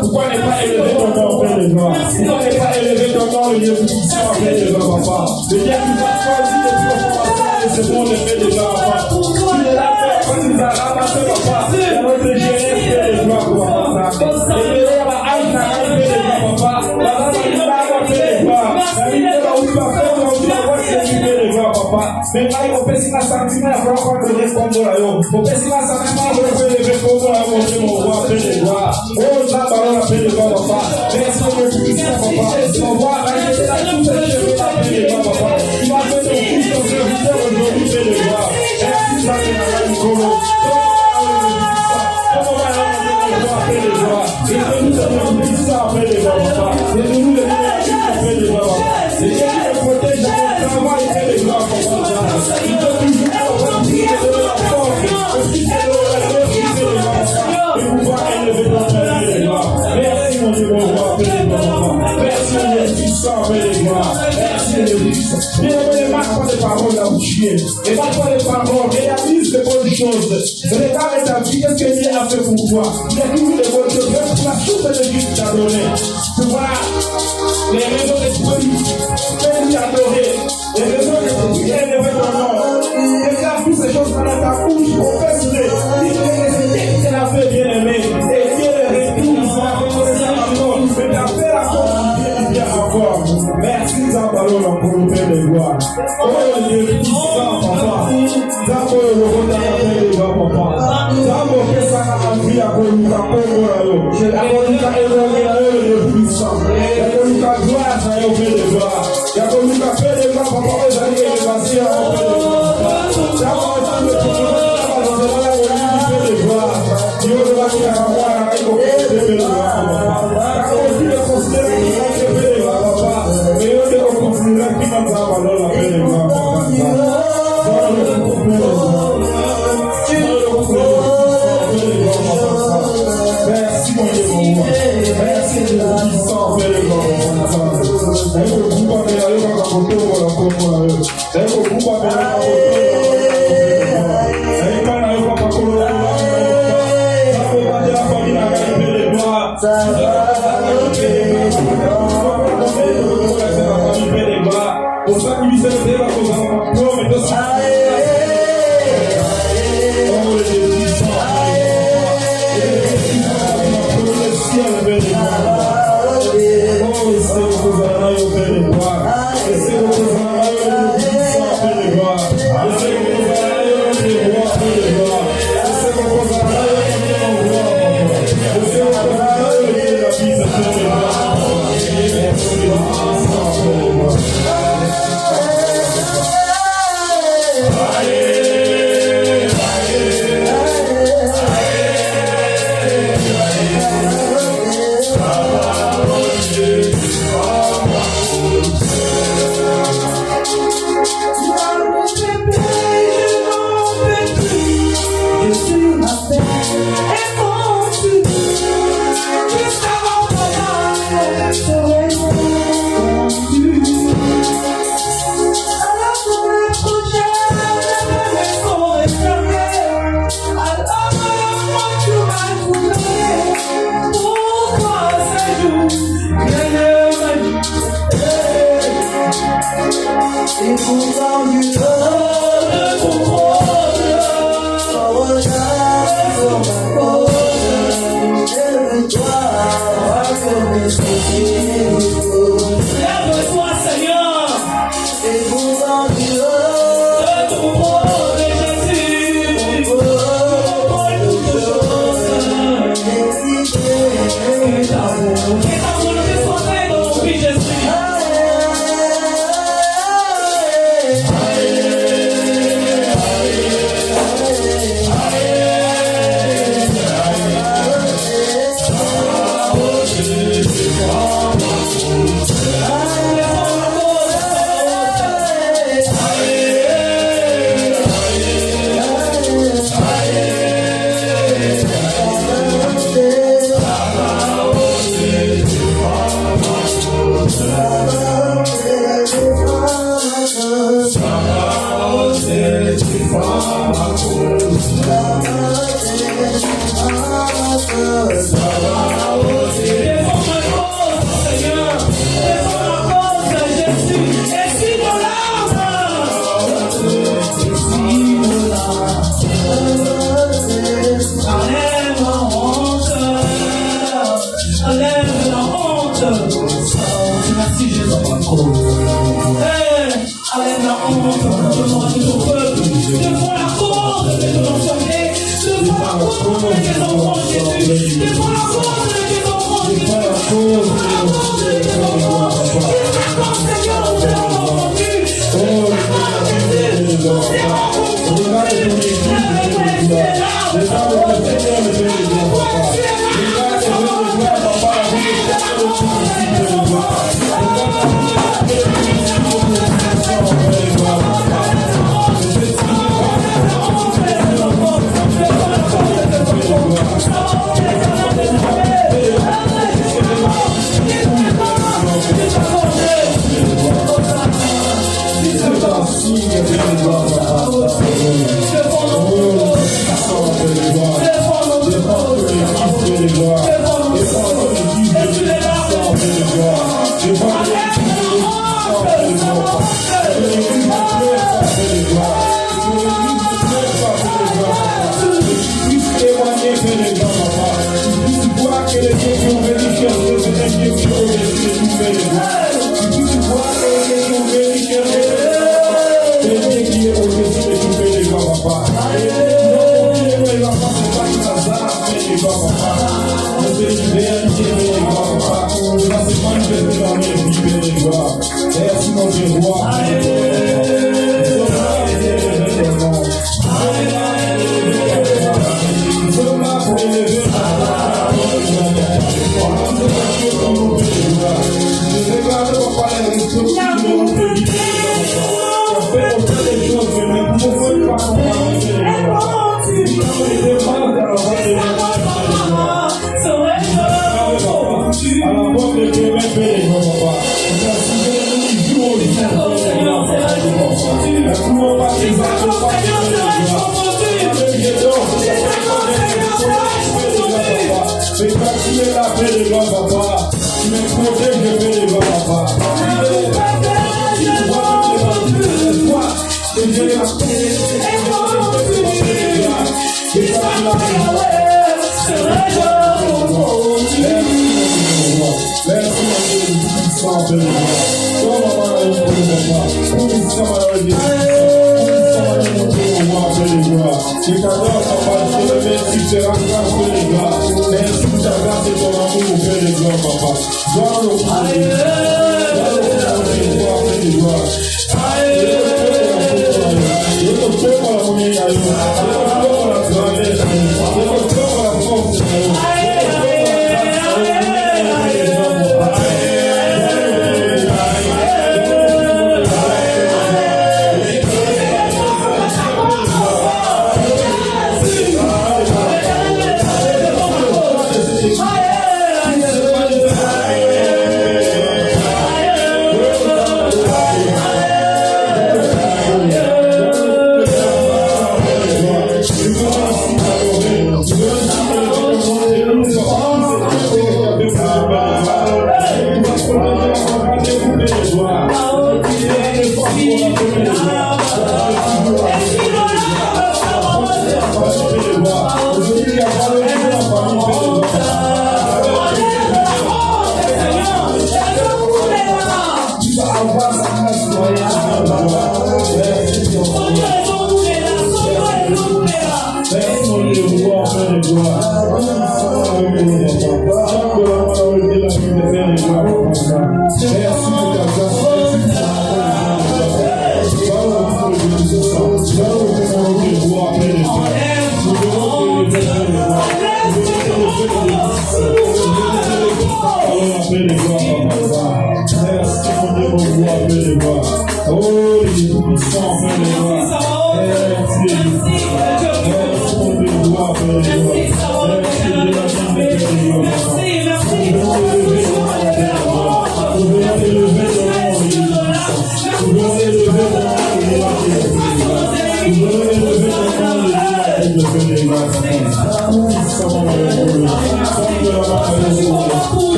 Pourquoi ne pas élever ton nom, Père de gloire? Pourquoi ne pas élever ton nom, le Dieu puissant, Père de gloire, papa? Le Dieu qui va choisir les transformations de ce monde, Père de gloire, papa. Tu es là, Père, quand tu nous as ramassé, papa, notre jeunesse, Père de gloire, papa. Et tu es là, aïe, Père de gloire, papa. La Père de gloire. La vie de la où tu vas faire, où tu vas voir, c'est Père de gloire, papa. Mais là, on peut s'y la sentir, on va encore donner comme là, on peut s'y la sentir, on va lever comme là, on va mon roi, Père de gloire. Oh, la parole a fait de gloire, papa. Merci pour le puissant, papa. On va arrêter la toute cette chose, Père de gloire, papa. Tu vas faire ton fils, ton serviteur aujourd'hui, Père de gloire. Merci, ça, que la vie comme et parfois les paroles, réalise les bonnes choses. Regarde ta vie, qu'est-ce que Dieu a fait pour toi? Il a dit les bonnes choses, pour la source de Dieu qui t'a donné. Tu vois, les raisons d'esprit, Dieu t'a donné. Les raisons d'esprit, Sim,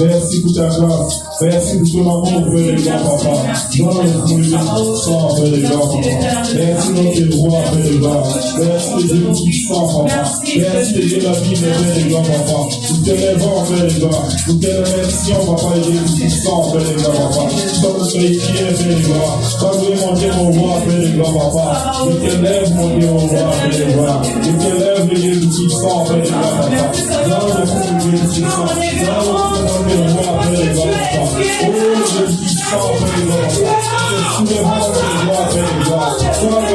Merci pour ta grâce. Merci pour ton amour, Père et grand Papa. Donne pour le sang, Père et grand Papa. Merci notre roi, Père et grand. Merci Dieu puissant, Papa. Merci Dieu la vie, Père et grand Papa. Nous t'élèvons, Père et grand. Nous te remercions, Papa, et Dieu puissant, Père et grand Papa. Somme chrétien, Père et grand. Pas mon Dieu, mon roi, Père et grand Papa. Je t'élève, mon Dieu, mon roi, Père et grand. Je t'élève, Dieu puissant, Père et grand Papa. Donne pour le Dieu puissant. Donne pour le roi, Père et grand Papa. Oh, Dieu puissant, Père et grand Papa. Je suis le roi, Père et grand. Sois glorifié, mon roi. Sois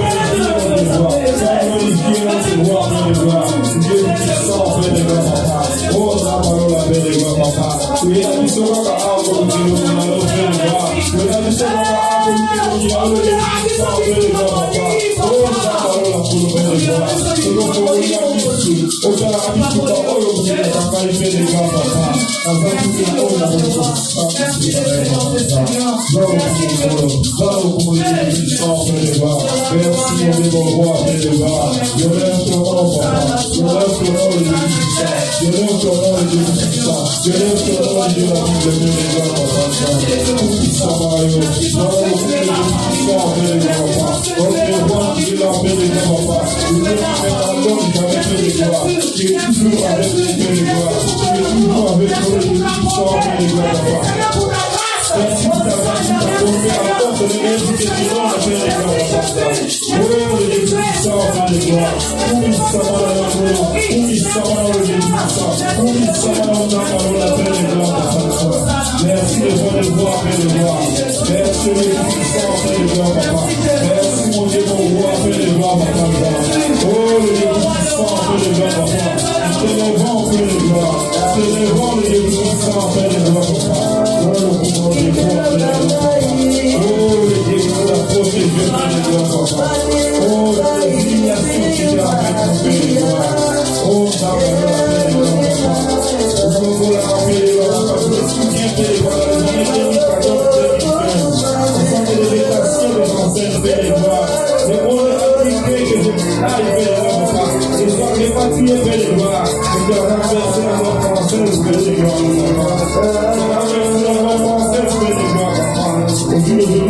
glorifié, mon roi, Père et grand. Dieu puissant, Père et grand Papa. Oh, la parole, Père et grand Papa. Oui, la mission va à avoir le Dieu, Père et grand. Oui, la mission va à avoir le Dieu, puissant, Père et grand Papa. Oh, la parole, pour le Père et grand. C'est donc pour le Dieu, oh, la mission va à avoir le Dieu, Père et grand Papa. Merci mon roi, Père de gloire. Je lève ton nom, papa. Je lève ton nom, le Dieu puissant. Je lève ton nom, le Dieu puissant. Je lève ton nom, le Dieu la vie de Dieu, les gars, papa. Tout puissant, Mario. Non, le Dieu puissant, Père de gloire, papa. Oh, Dieu, roi, Dieu la paix de gloire, papa. Le Dieu qui met en l'homme, jamais Père de gloire. Tu es toujours avec les Père de gloire. Tu es toujours avec toi, le Dieu puissant, Père de gloire, papa. Merci pour ta grâce, ta bonté, à la porte de l'église que tu donnes, Père de gloire, papa. Oh, le Dieu puissant, Père de gloire. Merci de votre voix, Père de gloire. Merci le puissant, Père de gloire, papa. Merci mon Dieu, mon roi, Père de gloire, papa. Oh, le Dieu puissant, Père de gloire, papa. Te levons, Père de gloire. Te levons, le Dieu puissant, Père de gloire, papa. Oh, le Dieu, Père de gloire, papa. Oh, le Dieu qui nous a protégé, Père de gloire, papa. Oh, la désignation qui est avec nous, Père de gloire. Oh, ça va, Père de gloire, papa. Oh, la paix de gloire, papa. Je me souviens, Père de gloire, les années 2014, 2015. Ensemble de l'éducation des anciennes, Père de gloire. Les mots appliqués que je aille, Père de gloire, papa. Je sois répatrié, Père de gloire. Et je renverser la voie française, Père de gloire, papa. Je renverser la voie française, Père de gloire, papa. Au Dieu de Dieu.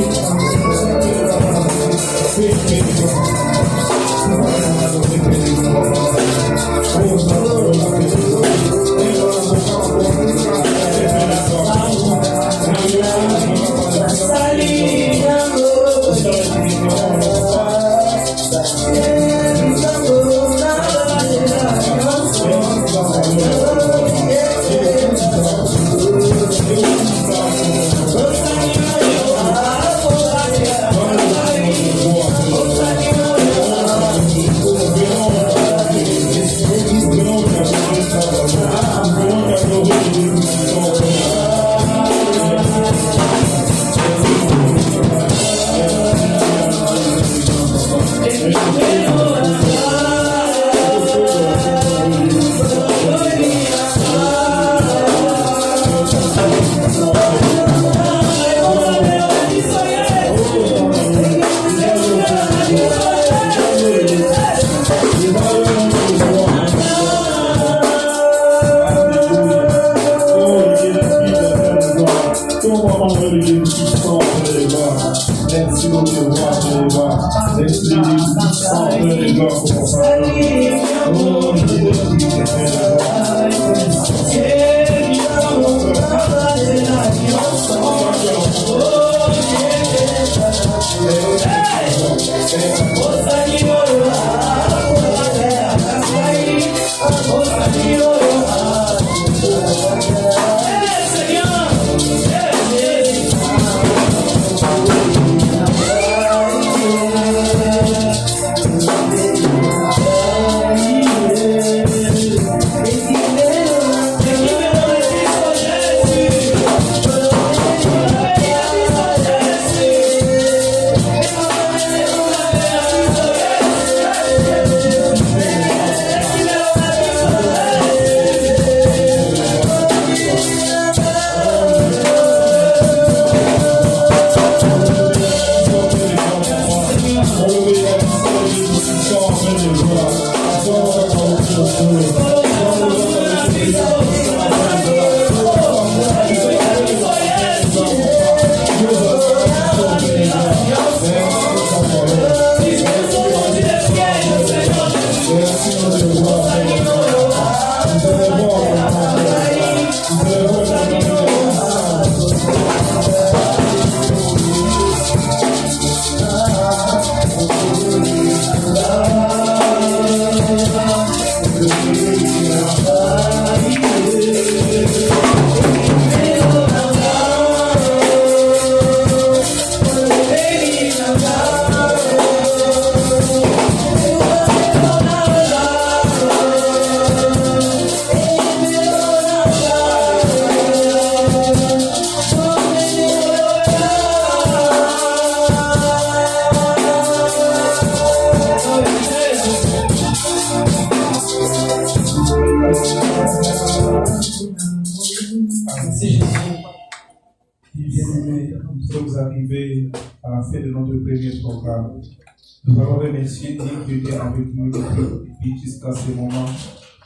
Nous allons remercier Dieu qui était avec nous depuis jusqu'à ce moment.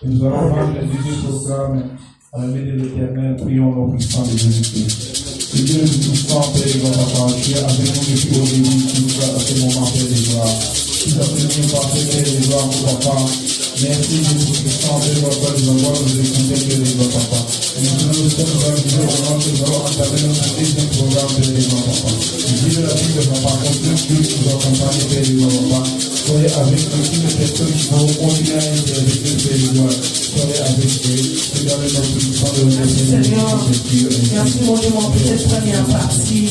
Et nous allons rendre le deuxième programme à la main de l'Éternel. Prions au puissant de Jésus-Christ. Que Dieu nous puissant, Père de gloire, papa, tu es avec nous depuis au début jusqu'à ce moment, Père de gloire. Tu as venu passer, Père de gloire, mon papa. Merci Jésus puissant, Père de gloire, nous avons nous écouter, Père de gloire, papa. Et nous nous sommes organisés au moment que nous allons entamer notre deuxième programme, Père de gloire, papa. Je dis de la vie de papa, comme Dieu nous accompagne, Père de gloire, papa. Soyez avec nous, toutes les personnes qui vont continuer à être avec nous, Père de gloire. Soyez avec eux. Regardez notre puissant de Seigneur, merci mon Dieu, pour cette première partie.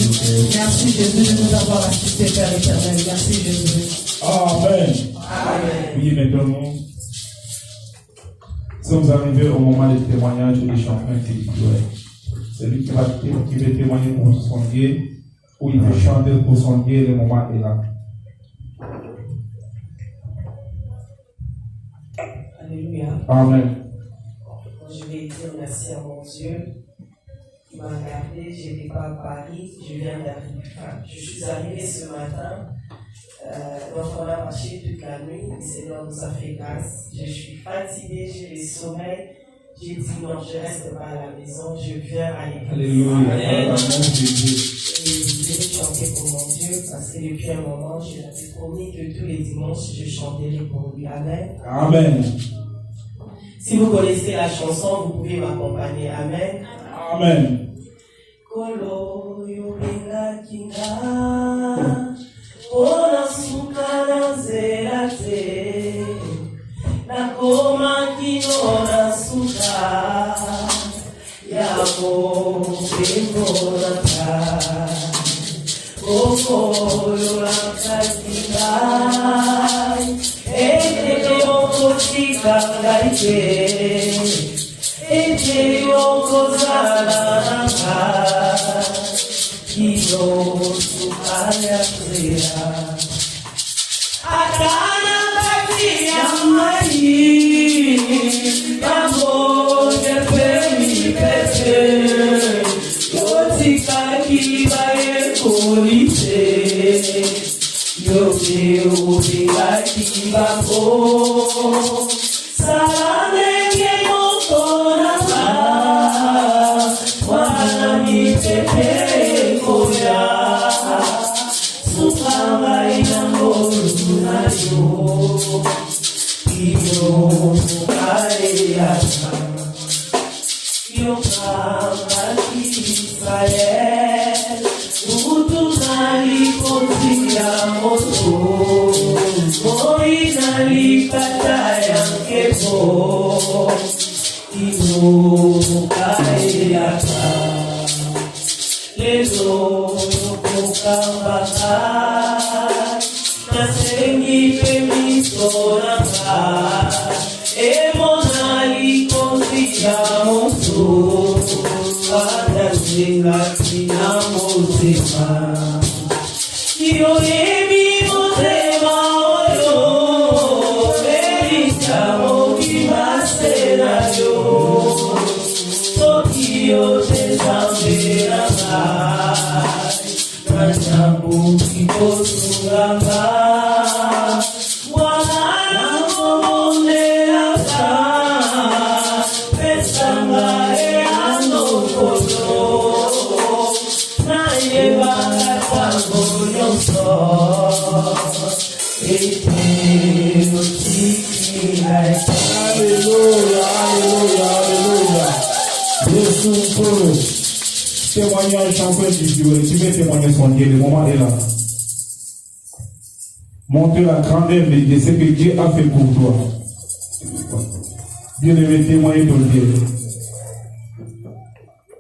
Merci Jésus de nous avoir assisté, Père éternel. Merci Jésus. Amen. Amen. Oui, maintenant, nous sommes arrivés au moment des témoignages des champions intellectuels. Celui qui veut témoigner pour son Dieu, ou il veut chanter pour son Dieu, le moment est là. Alléluia. Amen. Je vais dire merci à mon Dieu qui m'a gardé. Je n'étais pas à Paris, je viens d'arriver. Je suis arrivé ce matin. Donc on a marché toute la nuit. Le Seigneur nous a fait grâce. Je suis fatiguée, j'ai le sommeil. J'ai dit non, je ne reste pas à la maison, je viens à l'église. Alléluia. Amen. Et je vais chanter pour mon Dieu parce que depuis un moment, je l'avais promis que tous les dimanches, je chanterai pour lui. Amen. Amen. Si vous connaissez la chanson, vous pouvez m'accompagner. Amen. Amen. Kolo yobenga kinga, ona sukana zelate, nakoma kinona suka, yamo bemorata, koko yolaka kinga, ete yoko chikangaike. Ete yoko zalanaka, kino sukaya zera. Akana kati ya mai, yamo jepemi pete, yotika kibaye kolite, yoke ubila kibako, salame. Témoignage en fait, tu veux témoigner son Dieu, le moment est là. Montre la grandeur de ce que Dieu a fait pour toi. Dieu devait témoigner ton Dieu.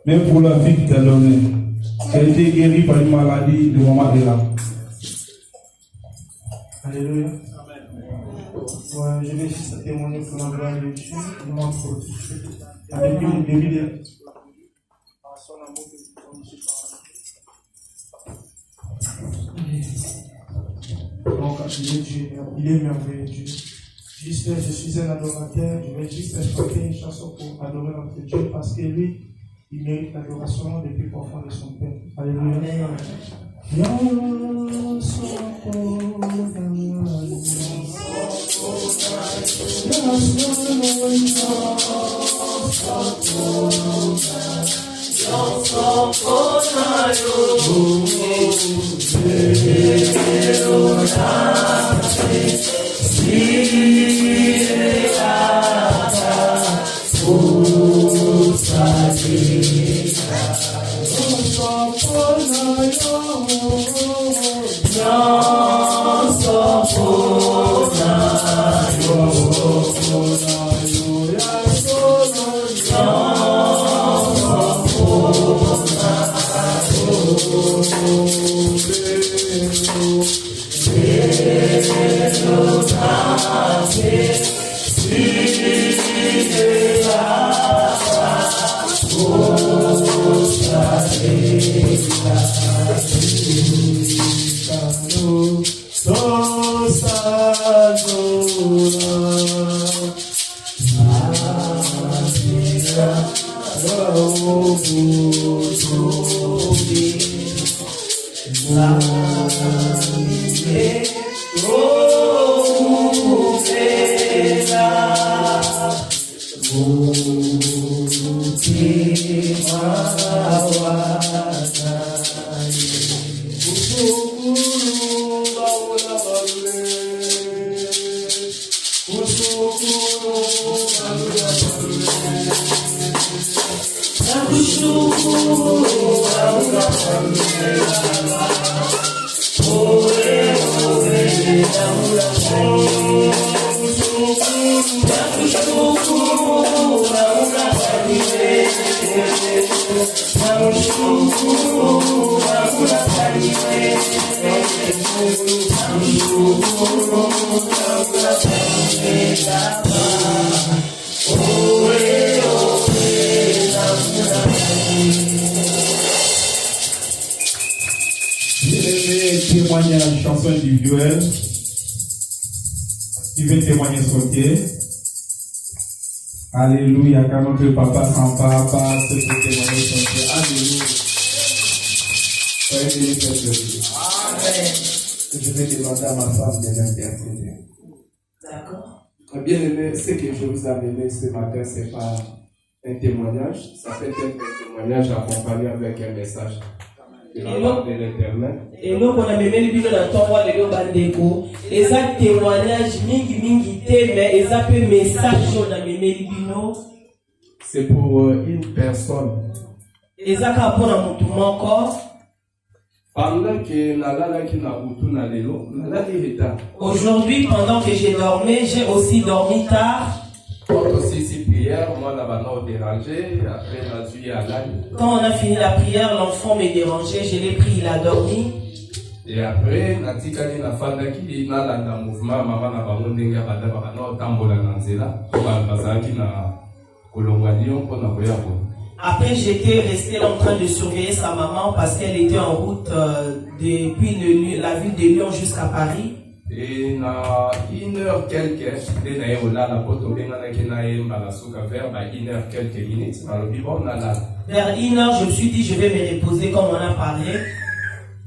Même pour la vie qu'il t'a donnée. Elle a été guérie par une maladie, le moment est là. Alléluia. Ouais, je vais juste témoigner pour la gloire de Dieu. Je montre avec le début de son amour que donc, il est merveilleux Dieu. Juste, je suis un adorateur, je vais juste chanter une chanson pour adorer notre Dieu parce que lui, il mérite l'adoration le plus profond de son Père. Alléluia. Témoignage, chanson individuelle qui veut témoigner son Dieu. Alléluia, car notre papa sans papa, c'est pour témoigner son Dieu. Alléluia. Soyez bénis, Père Dieu. Amen. Je vais demander à ma femme de l'interpréter. D'accord. Bien aimé, ce que je vous ai amené ce matin, ce n'est pas un témoignage, ça peut être un témoignage accompagné avec un message. De l'Éternel. Et nous, on a même le bilan dans ton roi de l'Obandeko. Et ça témoignage, mingi te, mais ça peut message on a même le bilan. C'est pour une personne. Et ça quand on a monté mon corps. Aujourd'hui, pendant que j'ai dormi, j'ai aussi dormi tard. Quand on a fini la prière, l'enfant m'est dérangé, je l'ai pris, il a dormi. Et après, après, j'étais resté en train de surveiller sa maman parce qu'elle était en route depuis la ville de Lyon jusqu'à Paris. Et na 1h quelques, vers 1h quelques minutes, vers 1h, je me suis dit, je vais me reposer comme on a parlé.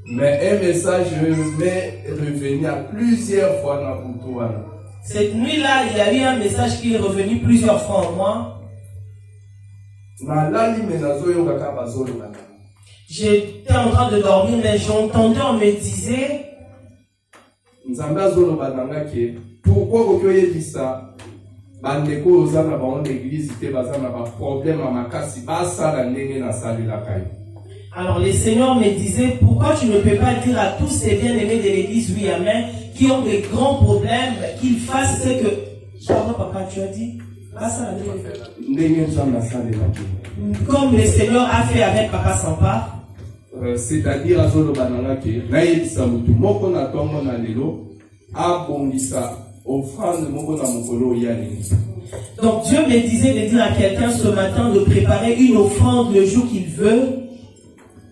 Mais un message m'est revenu à plusieurs fois dans Boutoua. Cette nuit-là, il y a eu un message qui est revenu plusieurs fois en moi. J'étais en train de dormir, mais j'entendais, on me disait. Pourquoi vous voyez ça? Bandeko ozana ba on église te bazana ba problème à makasi ba sala ndenge na sali la kai. Alors le Seigneur me disait, pourquoi tu ne peux pas dire à tous ces bien-aimés de l'église, oui, amen, qui ont des grands problèmes, qu'ils fassent ce que... Pardon, papa, tu as dit? Comme le Seigneur a fait avec Papa Sampa. C'est-à-dire à Zolo Banana qui naïe samutu moko na tongo na lelo abongisa offrande moko na mokolo yani. Donc Dieu me disait de dire à quelqu'un ce matin de préparer une offrande le jour qu'il veut.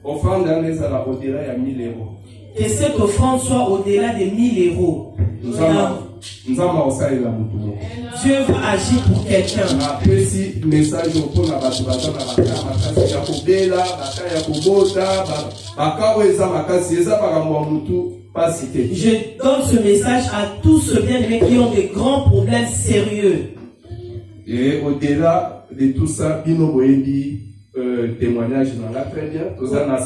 Offrande au-delà de 1000 euros. Que cette offrande soit au-delà de 1000 euros. Dieu va agir pour quelqu'un. Je donne ce message à tous ceux bien-aimés qui ont des grands problèmes sérieux. Et au-delà de tout ça, témoignage dans la très bien.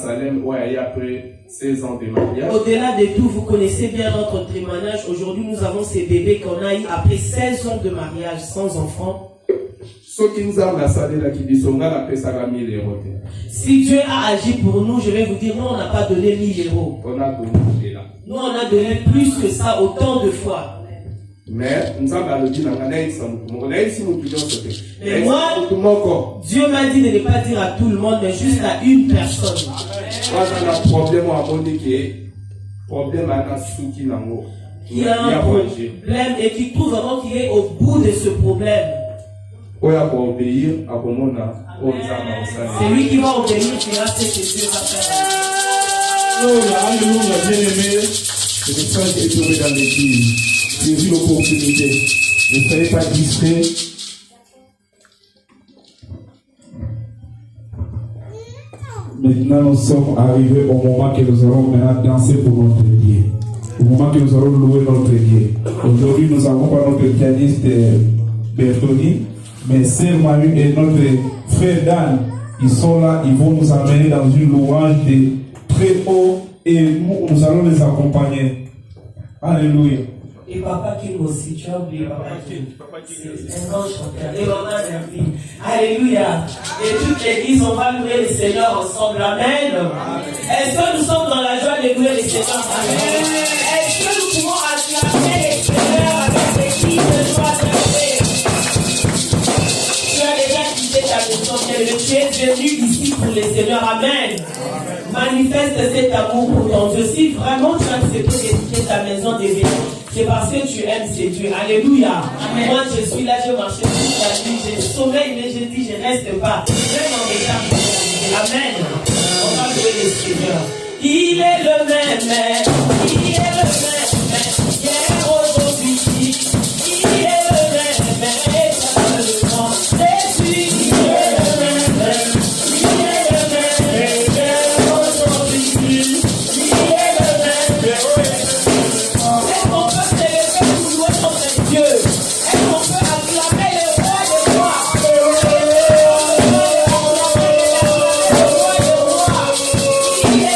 Salem, après 16 ans de mariage. Au-delà de tout, vous connaissez bien notre témoignage. Aujourd'hui, nous avons ces bébés qu'on a eu après 16 ans de mariage sans enfants. Si Dieu a agi pour nous, je vais vous dire, nous on n'a pas donné 1000 euros. Nous on a donné plus que ça autant de fois. Mais moi, Dieu m'a dit de ne pas dire à tout le monde, mais juste à une personne. Qui a un problème et qui trouve vraiment qu'il est au bout de ce problème. C'est lui qui va obéir, qui va faire ce que Dieu va faire. Alléluia, bien-aimé. C'est pour ça que tu es dans l'église. J'ai vu l'opportunité. Ne soyez pas distrait. Maintenant, nous sommes arrivés au moment que nous allons maintenant danser pour notre Dieu. Au moment que nous allons louer notre Dieu. Aujourd'hui, nous n'avons pas notre pianiste Bertoni, mais Sœur Marie et notre frère Dan, ils sont là, ils vont nous amener dans une louange de très haut et nous allons les accompagner. Alléluia. Et papa qui aussi, tu as oublié papa qui. C'est un grand chanteur. Et maman David. Alléluia. Et toute l'église, on va louer le Seigneur ensemble. Amen. Est-ce que nous sommes dans la joie de louer le Seigneur? Amen. Est-ce que nous pouvons acclamer le Seigneur avec des cris de joie de paix? Tu as déjà quitté ta maison, tu es venu ici pour le Seigneur. Amen. Manifeste cet amour pour ton Dieu. Si vraiment tu as accepté de quitter ta maison de vie, c'est parce que tu aimes ces dieux. Alléluia. Amen. Moi, je suis là, je marche toute la nuit, je sommeille, mais je dis, je reste pas. Même en état. Amen. On va louer le Seigneur. Il est le même, il est le même, hier, aujourd'hui, il est le même, éternellement. C'est lui, il est le même, il est le même, hier, aujourd'hui, il est le même. Est-ce qu'on peut se lever pour louer notre Dieu? Est-ce qu'on peut acclamer le roi des rois? Il est le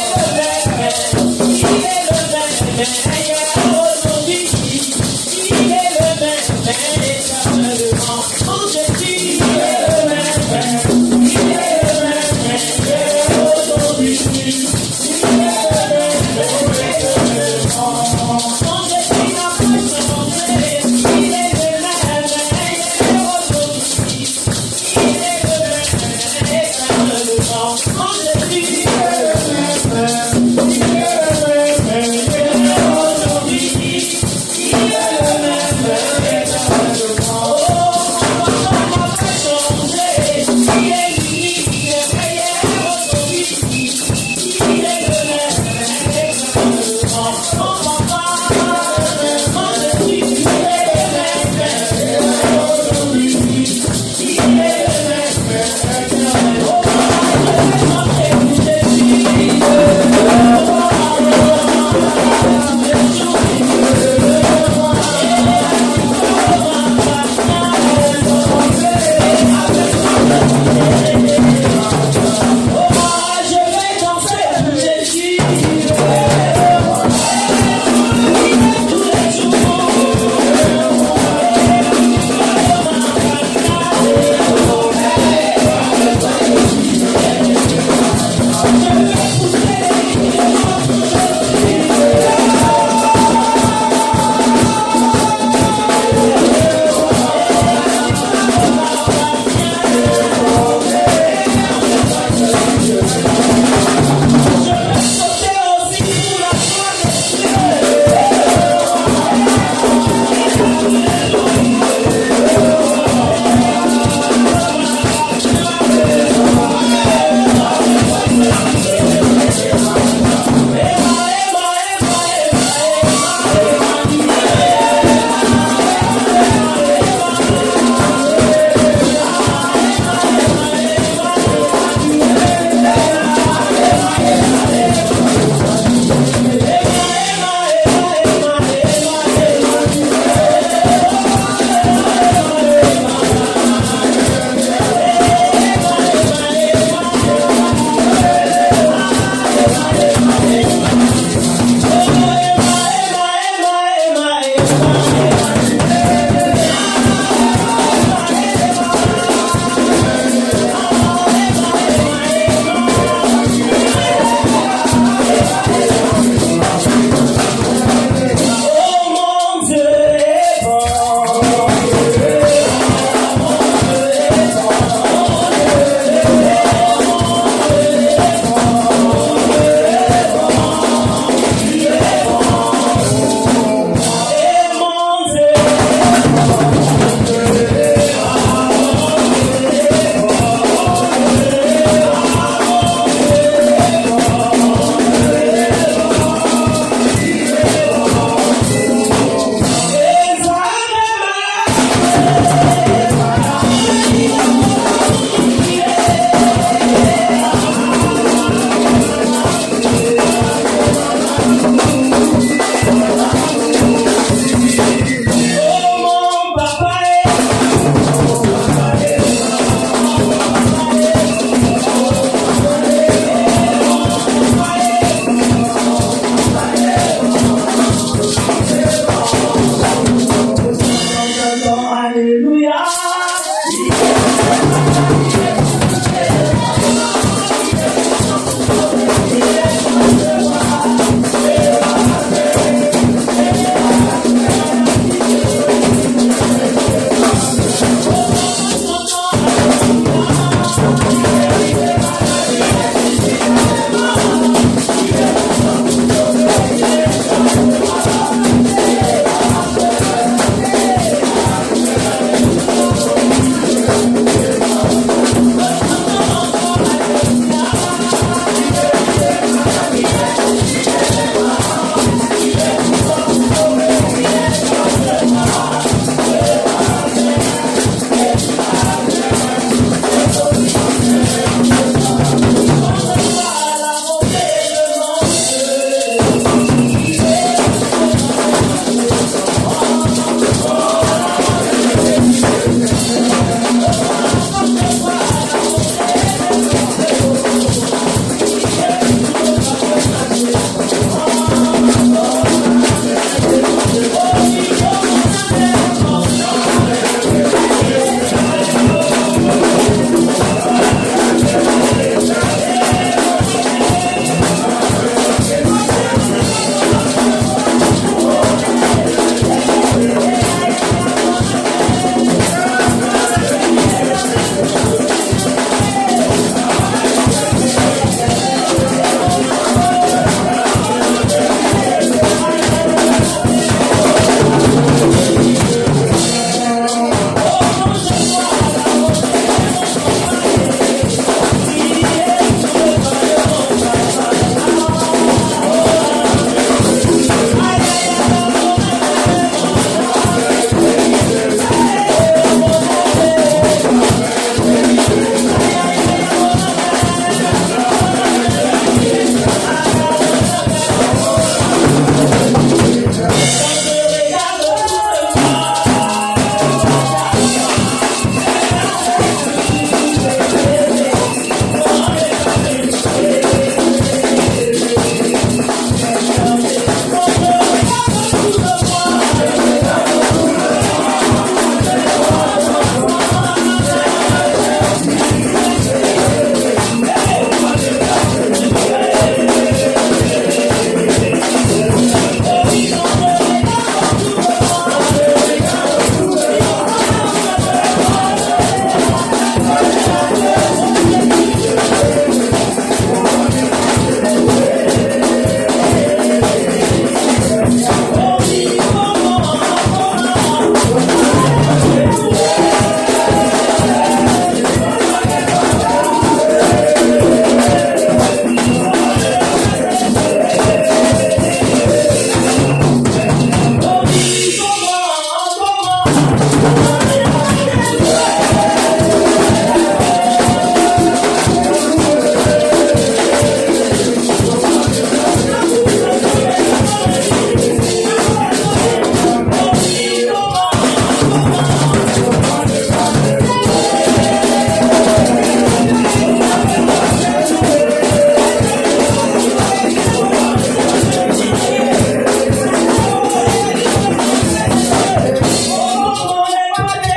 Oh,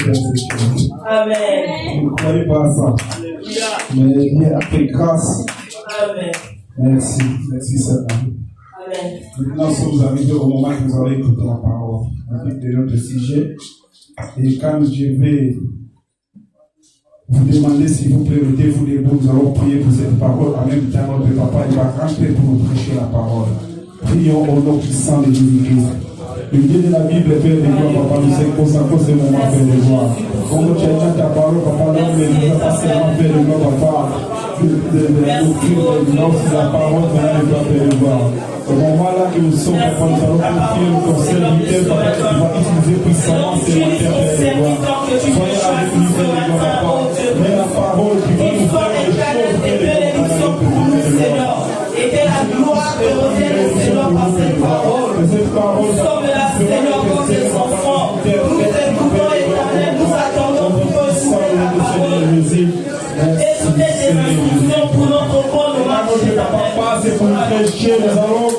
perfection. Amen. Vous ne croyez pas à ça. Mais Dieu a fait grâce. Amen. Merci. Merci Seigneur. Amen. Maintenant, si vous arrivez au moment que vous allez écouter la parole de notre sujet, et quand je vais vous demander s'il vous plaît, mettez-vous debout, nous allons prier pour cette parole. En même temps, notre papa il va rentrer pour nous prêcher la parole. Prions au nom puissant de Jésus-Christ. Le Dieu de la Bible, Père de gloire, Papa, nous sommes consacrés ce moment, Père de gloire. Comme tu as dit ta parole, Papa, nous ne pas seulement, Père de gloire, Papa, de la parole venant de toi, Père de gloire. Au moment là que nous sommes, Papa, nous allons confier notre serviteur, Papa, qui va utiliser puissamment ces matins, Père de gloire. Soyez avec nous, Père de gloire, Papa. Mais la parole qui va nous faire les choses, Père de gloire, et que la gloire te revienne au Seigneur par cette parole. Nous sommes là, Seigneur, comme des enfants. Nous t'écoutons, Éternel, nous attendons pour écouter la parole. Et toutes les instructions pour notre bonne marche, Éternel. C'est pour nous prêcher, nous allons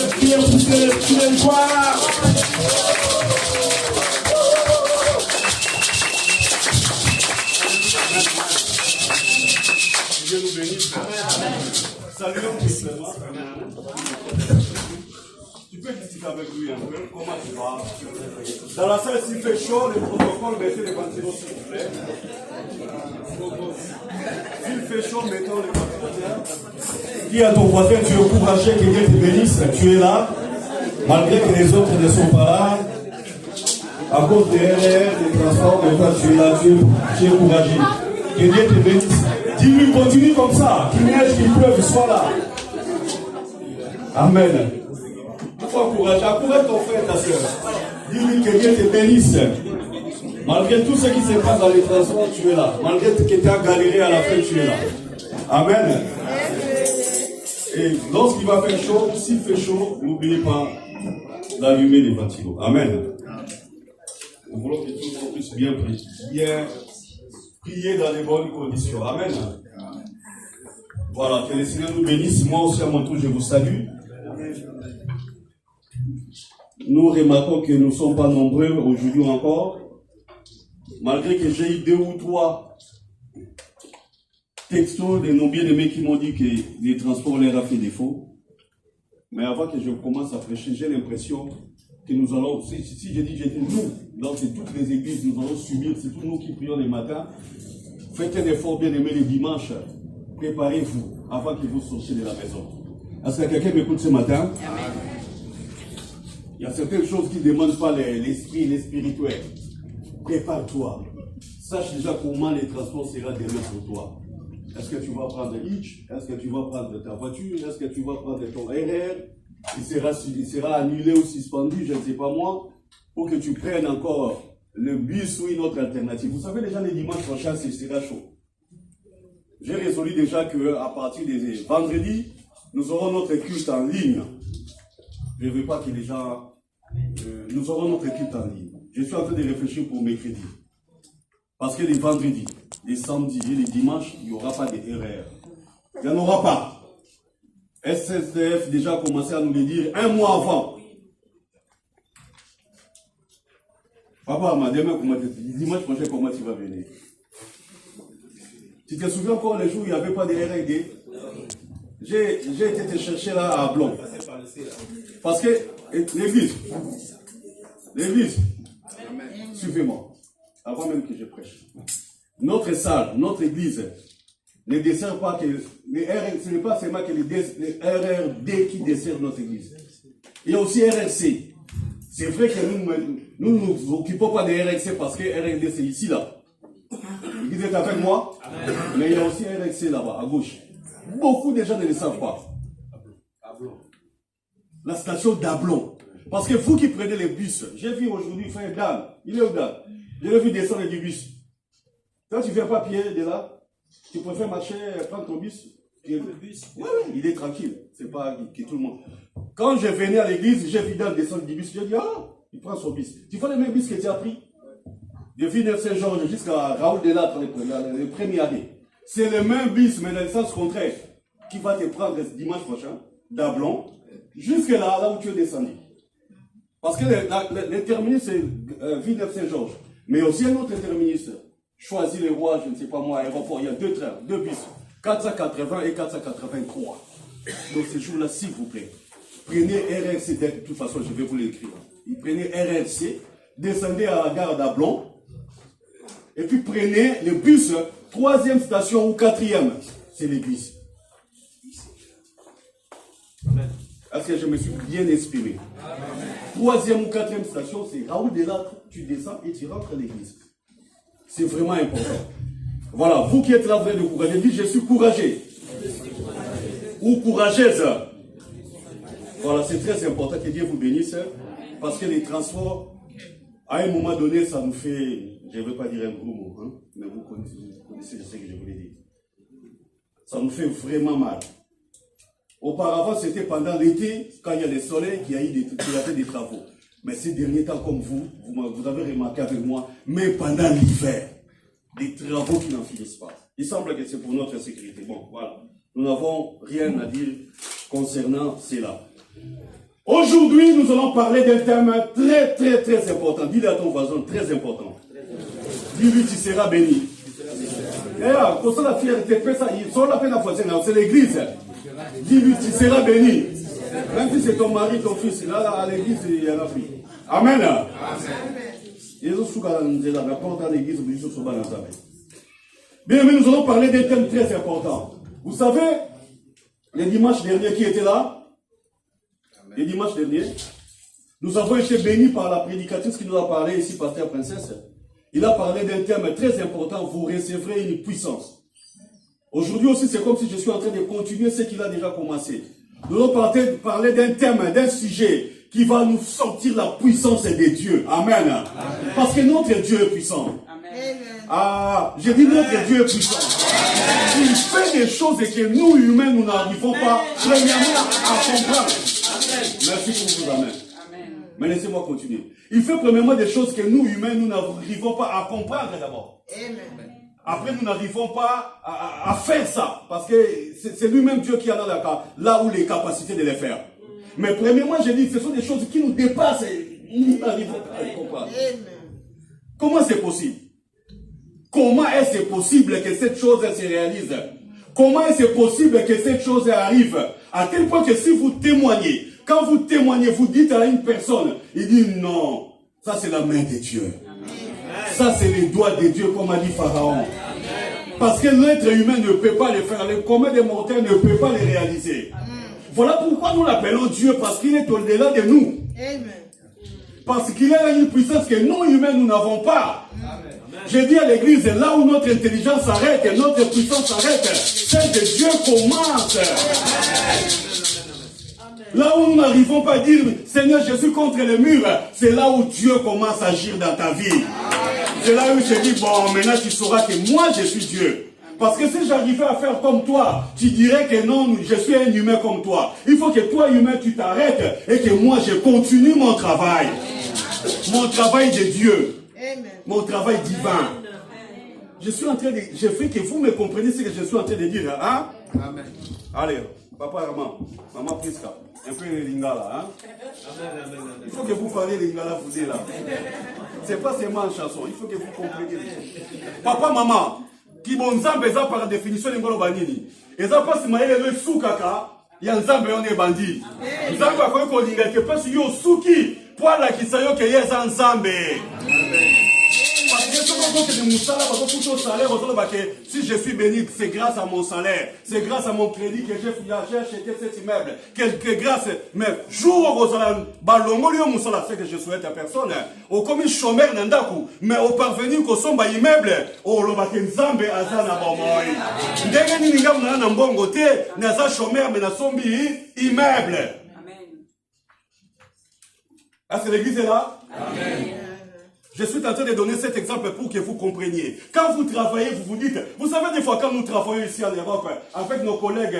prier pour que tu les vois. Dieu nous bénisse. Saluons Christement. Tu peux discuter avec lui un peu. Comment tu vas? Dans la salle, s'il fait chaud, le protocole, mettez les ventilos s'il vous plaît. S'il fait chaud, mettons les ventilos. Dis à ton voisin, tu es encouragé, que Dieu te bénisse. Tu es là, malgré que les autres ne sont pas là. À cause des RR, des transports, mais toi tu es là, tu es encouragé. Que Dieu te bénisse. Dis-lui, continue comme ça. Qu'il neige, qu'il pleuve, sois là. Amen. Il faut encourager. Encourage ton frère, ta soeur. Dis-lui que Dieu te bénisse. Malgré tout ce qui se passe dans les transports, tu es là. Malgré que tu as galéré à la fin, tu es là. Amen. Et lorsqu'il va faire chaud, s'il fait chaud, n'oubliez pas d'allumer les ventilos. Amen. Nous voulons que tout le monde puisse bien prier dans les bonnes conditions. Amen. Voilà, que le Seigneur nous bénisse. Moi aussi, à mon tour, je vous salue. Nous remarquons que nous ne sommes pas nombreux aujourd'hui encore. Malgré que j'ai eu 2 ou 3 textos de nos bien-aimés qui m'ont dit que les transports leur a fait défaut. Mais avant que je commence à prêcher, j'ai l'impression que nous allons, si je dis nous, dans toutes les églises, nous allons subir, c'est tous nous qui prions les matins. Faites un effort bien-aimé les dimanches. Préparez-vous avant que vous sortiez de la maison. Est-ce que quelqu'un m'écoute ce matin? Amen. Il y a certaines choses qui ne demandent pas l'esprit, les spirituels. Prépare-toi. Sache déjà comment les transports seront demain pour toi. Est-ce que tu vas prendre Hitch? Est-ce que tu vas prendre ta voiture? Est-ce que tu vas prendre ton RR? Il sera annulé ou suspendu, je ne sais pas moi, pour que tu prennes encore le bus ou une autre alternative. Vous savez déjà, les dimanches prochains, ce sera chaud. J'ai résolu déjà qu'à partir des vendredis, nous aurons notre culte en ligne. Je ne veux pas que les gens... nous aurons notre culte en ligne. Je suis en train de réfléchir pour mercredi. Parce que les vendredis, les samedis et les dimanches, il n'y aura pas de RR. Il n'y en aura pas. SSDF déjà a commencé à nous le dire 1 mois avant. Papa, demain, dimanche prochain, comment tu vas venir? Tu te souviens encore les jours où il n'y avait pas de RD? J'ai été te chercher là à Blon. Parce que l'église, suivez-moi, avant même que je prêche. Notre salle, notre église, ne dessert pas que les RR, ce n'est pas seulement que les RRD qui desservent notre église. Il y a aussi RRC. C'est vrai que nous ne nous occupons pas des RRC parce que RRD c'est ici là. Vous êtes avec moi? Mais il y a aussi RRC là-bas, à gauche. Beaucoup de gens ne le savent pas. La station d'Ablon. Parce que vous qui prenez les bus, j'ai vu aujourd'hui frère Dan, il est où Dan? Je l'ai vu descendre du bus. Quand tu ne viens pas pied de là, tu préfères marcher, prendre ton bus. Oui, il est tranquille. C'est pas que tout le monde. Quand je venais à l'église, j'ai vu Dan descendre du bus. J'ai dit, ah, il prend son bus. Tu fais le même bus que tu as pris. Depuis Saint-Georges jusqu'à Raoul Delattre, les premières années. C'est le même bus, mais dans le sens contraire, qui va te prendre dimanche prochain, d'Ablon, jusque là où tu es descendu. Parce que le terminus, c'est Villeneuve-Saint-Georges. Mais aussi un autre interministre choisit les rois, je ne sais pas moi, aéroport, il y a 2 trains, 2 bus, 480 et 483. Donc ce jour-là, s'il vous plaît, prenez RRC, de toute façon je vais vous l'écrire. Prenez RRC, descendez à la gare d'Ablon, et puis prenez le bus, 3e station ou 4e, c'est l'église. Est-ce que je me suis bien exprimé? 3e ou 4e station, c'est Raoul Delattre, tu descends et tu rentres à l'église. C'est vraiment important. Voilà, vous qui êtes là, vous êtes courageux, dites je suis courageux. Ou courageuse. Voilà, c'est très important, que Dieu vous bénisse, parce que les transports, à un moment donné, ça nous fait, je ne veux pas dire un gros mot, hein, mais vous connaissez ce que je voulais dire. Ça nous fait vraiment mal. Auparavant, c'était pendant l'été, quand il y a le soleil, qu'il y a fait des travaux. Mais ces derniers temps, comme vous avez remarqué avec moi, même pendant l'hiver, des travaux qui n'en finissent pas. Il semble que c'est pour notre sécurité. Bon, voilà. Nous n'avons rien à dire concernant cela. Aujourd'hui, nous allons parler d'un thème très, très, très important. Dis-le à ton voisin, très important. Dis-lui, tu seras béni. Et là, quand la fierté, c'est l'église. Dis-lui, tu seras béni. Même si c'est ton mari, ton fils, là, à l'église, il y en a plus. Amen. Bien, mais nous allons parler d'un thème très important. Vous savez, le dimanche dernier qui était là, le dimanche dernier, nous avons été bénis par la prédicatrice qui nous a parlé ici, Pasteur Princesse. Il a parlé d'un thème très important, vous recevrez une puissance. Aujourd'hui aussi, c'est comme si je suis en train de continuer ce qu'il a déjà commencé. Nous allons parler d'un thème, d'un sujet qui va nous sortir la puissance de Dieu. Amen. Amen. Parce que notre Dieu est puissant. Amen. Ah, j'ai dit notre Dieu est puissant. Amen. Il fait des choses que nous, humains, nous n'arrivons pas, premièrement, à comprendre. Amen. Merci pour vous, amen. Amen. Mais laissez-moi continuer. Il fait premièrement des choses que nous, humains, nous n'arrivons pas à comprendre d'abord. Amen. Après, nous n'arrivons pas à faire ça. Parce que c'est lui-même Dieu qui a là où les capacités de les faire. Mais premièrement, j'ai dit, ce sont des choses qui nous dépassent et nous n'arrivons pas à les comprendre. Comment c'est possible? Comment est-ce possible que cette chose se réalise? Comment est-ce possible que cette chose arrive? À tel point que si vous témoignez, quand vous témoignez, vous dites à une personne, il dit non, ça c'est la main de Dieu. Ça c'est les doigts de Dieu, comme a dit Pharaon. Parce que l'être humain ne peut pas le faire, le commun des mortels ne peut pas le réaliser. Voilà pourquoi nous l'appelons Dieu, parce qu'il est au-delà de nous. Parce qu'il a une puissance que nous, humains, nous n'avons pas. Je dis à l'église, là où notre intelligence s'arrête, notre puissance s'arrête, celle de Dieu commence. Là où nous n'arrivons pas à dire, Seigneur, je suis contre le mur, c'est là où Dieu commence à agir dans ta vie. C'est là où je dis, bon, maintenant tu sauras que moi, je suis Dieu. Parce que si j'arrivais à faire comme toi, tu dirais que non, je suis un humain comme toi. Il faut que toi, humain, tu t'arrêtes et que moi, je continue mon travail. Mon travail de Dieu. Mon travail divin. Je suis en train de... Je fais que vous me compreniez ce que je suis en train de dire. Hein? Amen. Allez, papa Armand, maman Priska, un peu les lingala. Hein? Il faut que vous parliez les lingala, vous dites là. C'est pas seulement une chanson, il faut que vous compreniez. Papa, maman, qui bon nzambe eza par définition l'ingolo banini. Eza pas si maëlle le soukaka, ya nzambe on est bandit. Nzambe akoki kolinga ke pasi yo suki, pour la kisayo ke yeza nzambe. Parce que si je suis béni, c'est grâce à mon salaire, c'est grâce à mon crédit que j'ai acheté cet immeuble. Quelque grâce, mais jour au c'est que je souhaite à personne. Au commis chômeur nandaku, mais au parvenu qu'au somba immeuble, au lobaken zambe azana bomoi. Ndenge ni ngam na mbongo te, naza chômeur mais na sombi immeuble. Amen. Est-ce que l'église est là? Amen. Je suis en train de donner cet exemple pour que vous compreniez. Quand vous travaillez, vous vous dites, vous savez des fois quand nous travaillons ici en Europe, avec nos collègues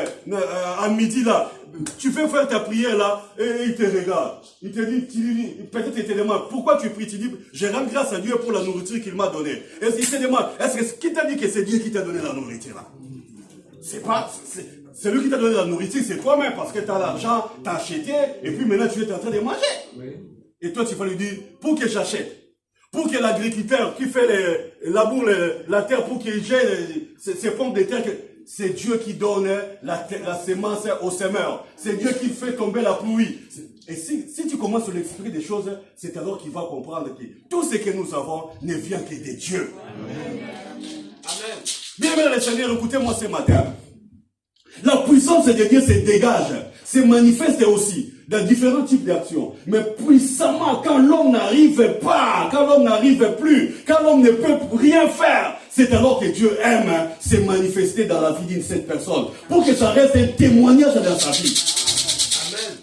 à midi là, tu fais faire ta prière là, et il te regarde. Il te dit, peut-être il te demande, pourquoi tu pries? Tu dis, je rends grâce à Dieu pour la nourriture qu'il m'a donnée. Et il te demande, est-ce que qui t'a dit que c'est Dieu qui t'a donné la nourriture là? C'est pas, c'est lui qui t'a donné la nourriture, c'est toi-même, parce que tu as l'argent, tu as acheté, et puis maintenant tu es en train de manger. Oui. Et toi tu vas lui dire, pour que j'achète. pour que l'agriculteur qui fait laboure la terre pour qu'il gère ses pommes de terre, c'est Dieu qui donne la semence au semeur. C'est Dieu qui fait tomber la pluie. Et si tu commences à l'expliquer des choses, c'est alors qu'il va comprendre que tout ce que nous avons ne vient que de Dieu. Amen. Amen. Bien-aimés les Seigneurs, écoutez-moi ce matin. La puissance de Dieu se dégage, se manifeste aussi dans différents types d'actions. Mais puissamment, quand l'homme n'arrive pas, quand l'homme n'arrive plus, quand l'homme ne peut rien faire, c'est alors que Dieu aime se manifester dans la vie d'une cette personne. Pour que ça reste un témoignage dans sa vie. Amen.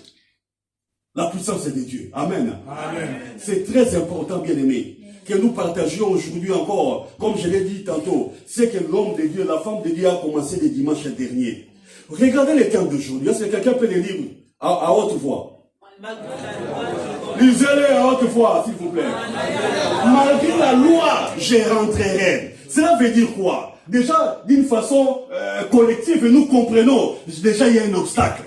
La puissance de Dieu. Amen. Amen. C'est très important, bien-aimés, que nous partagions aujourd'hui encore, comme je l'ai dit tantôt, c'est que l'homme de Dieu, la femme de Dieu a commencé le dimanche dernier. Regardez les termes d'aujourd'hui. Est-ce que quelqu'un peut les lire à haute voix? Lisez-les à haute voix, s'il vous plaît. Malgré la loi, je rentrerai. Cela veut dire quoi? Déjà, d'une façon collective, nous comprenons, déjà il y a un obstacle.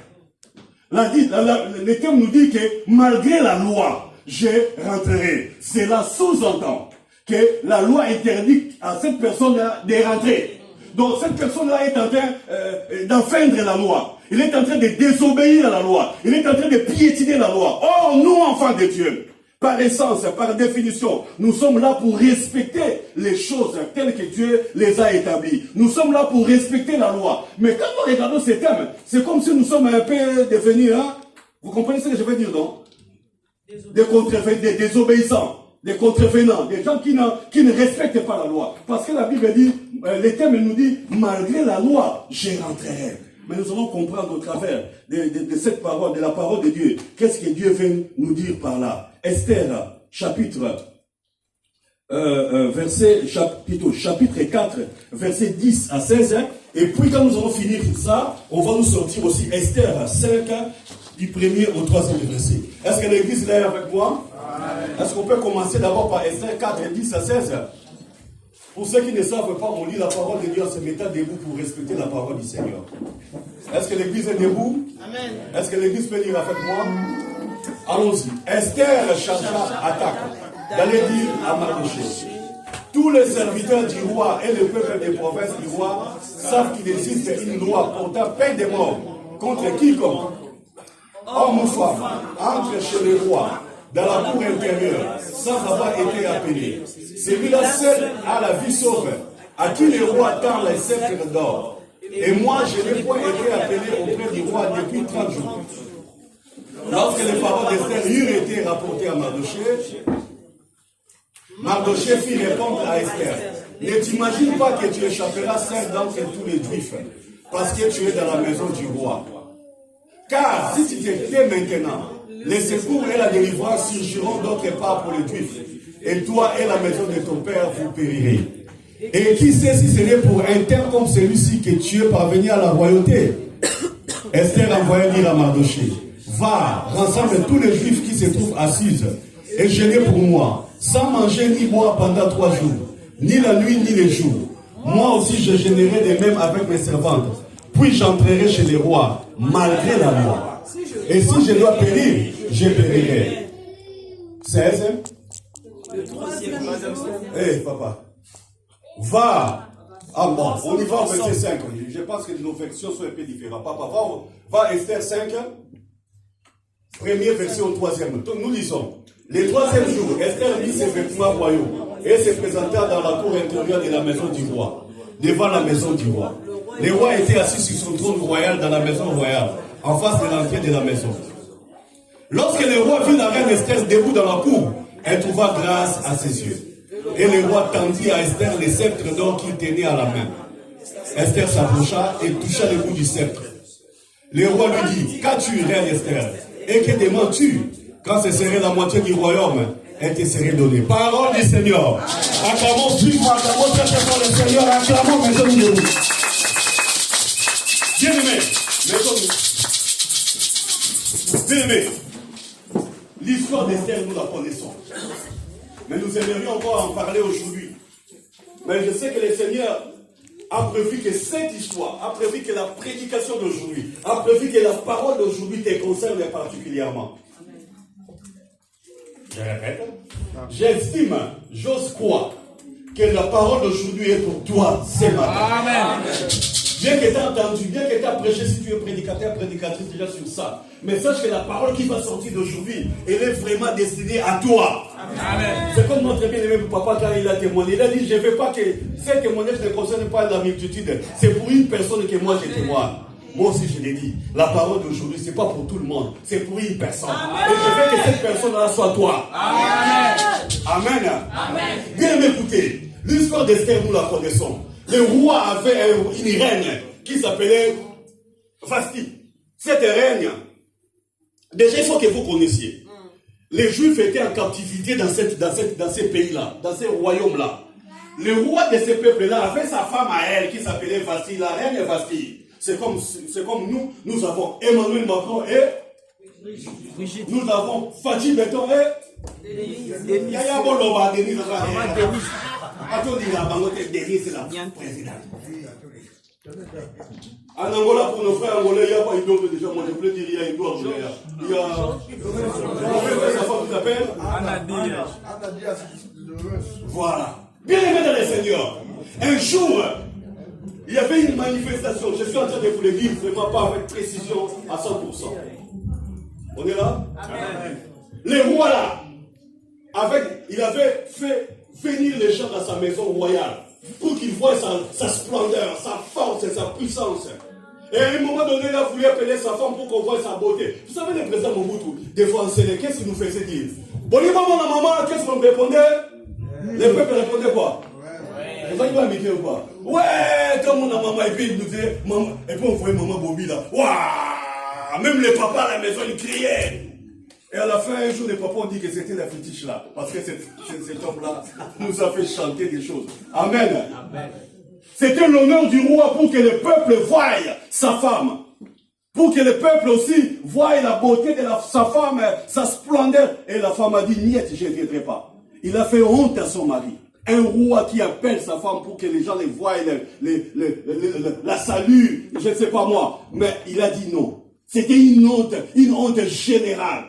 Le terme nous dit que malgré la loi, je rentrerai. Cela sous-entend que la loi interdit à cette personne-là de rentrer. Donc cette personne-là est en train d'enfreindre la loi. Il est en train de désobéir à la loi. Il est en train de piétiner la loi. Or, nous, enfants de Dieu, par essence, par définition, nous sommes là pour respecter les choses telles que Dieu les a établies. Nous sommes là pour respecter la loi. Mais quand nous regardons ces thèmes, c'est comme si nous sommes un peu devenus, vous comprenez ce que je veux dire, non? Des désobéissants. Des contrevenants, des gens qui ne respectent pas la loi. Parce que la Bible dit, les thèmes nous dit, malgré la loi, je rentrerai. Mais nous allons comprendre au travers de cette parole, de la parole de Dieu, qu'est-ce que Dieu veut nous dire par là. Esther, chapitre 4, versets 10 à 16. Et puis quand nous allons finir ça, on va nous sortir aussi Esther 5, du 1er au 3e verset. Est-ce que l'église est là avec moi? Est-ce qu'on peut commencer d'abord par Esther 4, 10 à 16? Pour ceux qui ne savent pas, on lit la parole de Dieu en se mettant debout pour respecter la parole du Seigneur. Est-ce que l'église est debout? Amen. Est-ce que l'église peut lire avec moi? Allons-y. Esther chargea attaque d'aller dire à Mardochée: tous les serviteurs du roi et le peuple des provinces du roi savent qu'il existe une loi portant peine de mort contre quiconque, homme ou femme, entre chez le roi dans la cour intérieure, sans avoir été appelé. Celui-là seul a la vie sauve, à qui le roi tend les sceptres d'or. Et moi, je n'ai point été appelé auprès du roi depuis 30 jours. Lorsque les paroles d'Esther eurent été rapportées à Mardochée, Mardochée fit répondre à Esther: ne t'imagine pas que tu échapperas seul d'entre tous les Juifs, parce que tu es dans la maison du roi. Car si tu te tais maintenant, les secours et la délivrance surgiront d'autre part pour les Juifs, et toi et la maison de ton père vous périrez. Et qui sait si ce n'est pour un tel comme celui-ci que tu es parvenu à la royauté? Esther envoya dire à Mardochée: va, rassemble tous les Juifs qui se trouvent assises, et jeûnez pour moi, sans manger ni boire pendant 3 jours, ni la nuit ni les jours. Moi aussi je jeûnerai de même avec mes servantes, puis j'entrerai chez les rois, malgré la loi. Et si je dois périr, je périrai. 16. Hey, papa. Va. Ah bon, on y va au verset 5. Je pense que nos versions sont un peu différentes. Papa, va Esther 5. Premier verset au 3e. Donc nous lisons. Le 3e jour, Esther mit ses vêtements royaux et se présenta dans la cour intérieure de la maison du roi, devant la maison du roi. Le roi était assis sur son trône royal dans la maison royale, en face de l'entrée de la maison. Lorsque le roi vit la reine Esther debout dans la cour, elle trouva grâce à ses yeux. Et le roi tendit à Esther le sceptre d'or qu'il tenait à la main. Esther s'approcha et toucha le bout du sceptre. Le roi lui dit: qu'as-tu, reine Esther? Et que demandes-tu? Quand ce serait la moitié du royaume, elle te serait donnée. Parole du Seigneur. Acclamons vivement, acclamons très fort le Seigneur, acclamons, mettons-nous. Bien-aimés, mettons-nous. Bien-aimés, l'histoire d'Esther, nous la connaissons. Mais nous aimerions encore en parler aujourd'hui. Mais je sais que le Seigneur a prévu que cette histoire, a prévu que la prédication d'aujourd'hui, a prévu que la parole d'aujourd'hui te concerne particulièrement. Je répète. J'estime, j'ose croire que la parole d'aujourd'hui est pour toi ce matin. Amen. Bien que tu as entendu, bien que tu as prêché, si tu es prédicateur, prédicatrice déjà sur ça. Mais sache que la parole qui va sortir d'aujourd'hui, elle est vraiment destinée à toi. Amen. C'est comme notre bien-aimé papa quand il a témoigné. Il a dit, je ne veux pas que ces témoignages ne concernent pas la multitude. C'est pour une personne que moi je témoigne. Moi aussi je l'ai dit. La parole d'aujourd'hui, ce n'est pas pour tout le monde. C'est pour une personne. Amen. Et je veux que cette personne-là soit toi. Amen. Amen. Amen. Bien m'écouter. L'histoire d'Esther, nous la connaissons. Le roi avait une reine qui s'appelait Vasti. Cette reine, déjà il faut que vous connaissiez. Les Juifs étaient en captivité dans ces pays-là, dans ces royaumes-là. Le roi de ces peuples-là avait sa femme à elle qui s'appelait Vasti, la reine Vasti. C'est comme nous avons Emmanuel Macron et nous avons Fatih Beton et Yaya Boloba, Denis. Attendez, Denis, c'est la présidente. En Angola, pour nos frères angolais, il n'y a pas une autre déjà. Moi, je voulais dire, il y a une autre angolais. Il y a. Sa femme qui s'appelle Anna. Voilà. Bien aimé dans les seigneurs. Un jour, il y avait une manifestation. Je suis en train de vous le dire, vraiment pas avec précision à 100%. On est là? Amen. Le roi là, il avait fait venir les gens dans sa maison royale pour qu'ils voient sa splendeur, sa force et sa puissance. Et à un moment donné, il a voulu appeler sa femme pour qu'on voie sa beauté. Vous savez, le président Mobutu, des fois en Sénégal, qu'est-ce qu'il nous faisait dire? Bon, maman, qu'est-ce qu'on répondait? Les peuples répondaient quoi? Vous avez pas invité ou pas? Ouais, tout le monde a maman, et puis il nous disait, maman, et puis on voyait maman Bobby là. Waouh! Même les papas à la maison, ils criaient. Et à la fin, un jour, les papas ont dit que c'était la fétiche là. Parce que cet homme-là nous a fait chanter des choses. Amen. Amen. C'était l'honneur du roi pour que le peuple voie sa femme. Pour que le peuple aussi voie la beauté de sa femme, sa splendeur. Et la femme a dit, niet, je ne viendrai pas. Il a fait honte à son mari. Un roi qui appelle sa femme pour que les gens les voient, la saluent, je ne sais pas moi. Mais il a dit non. C'était une honte générale.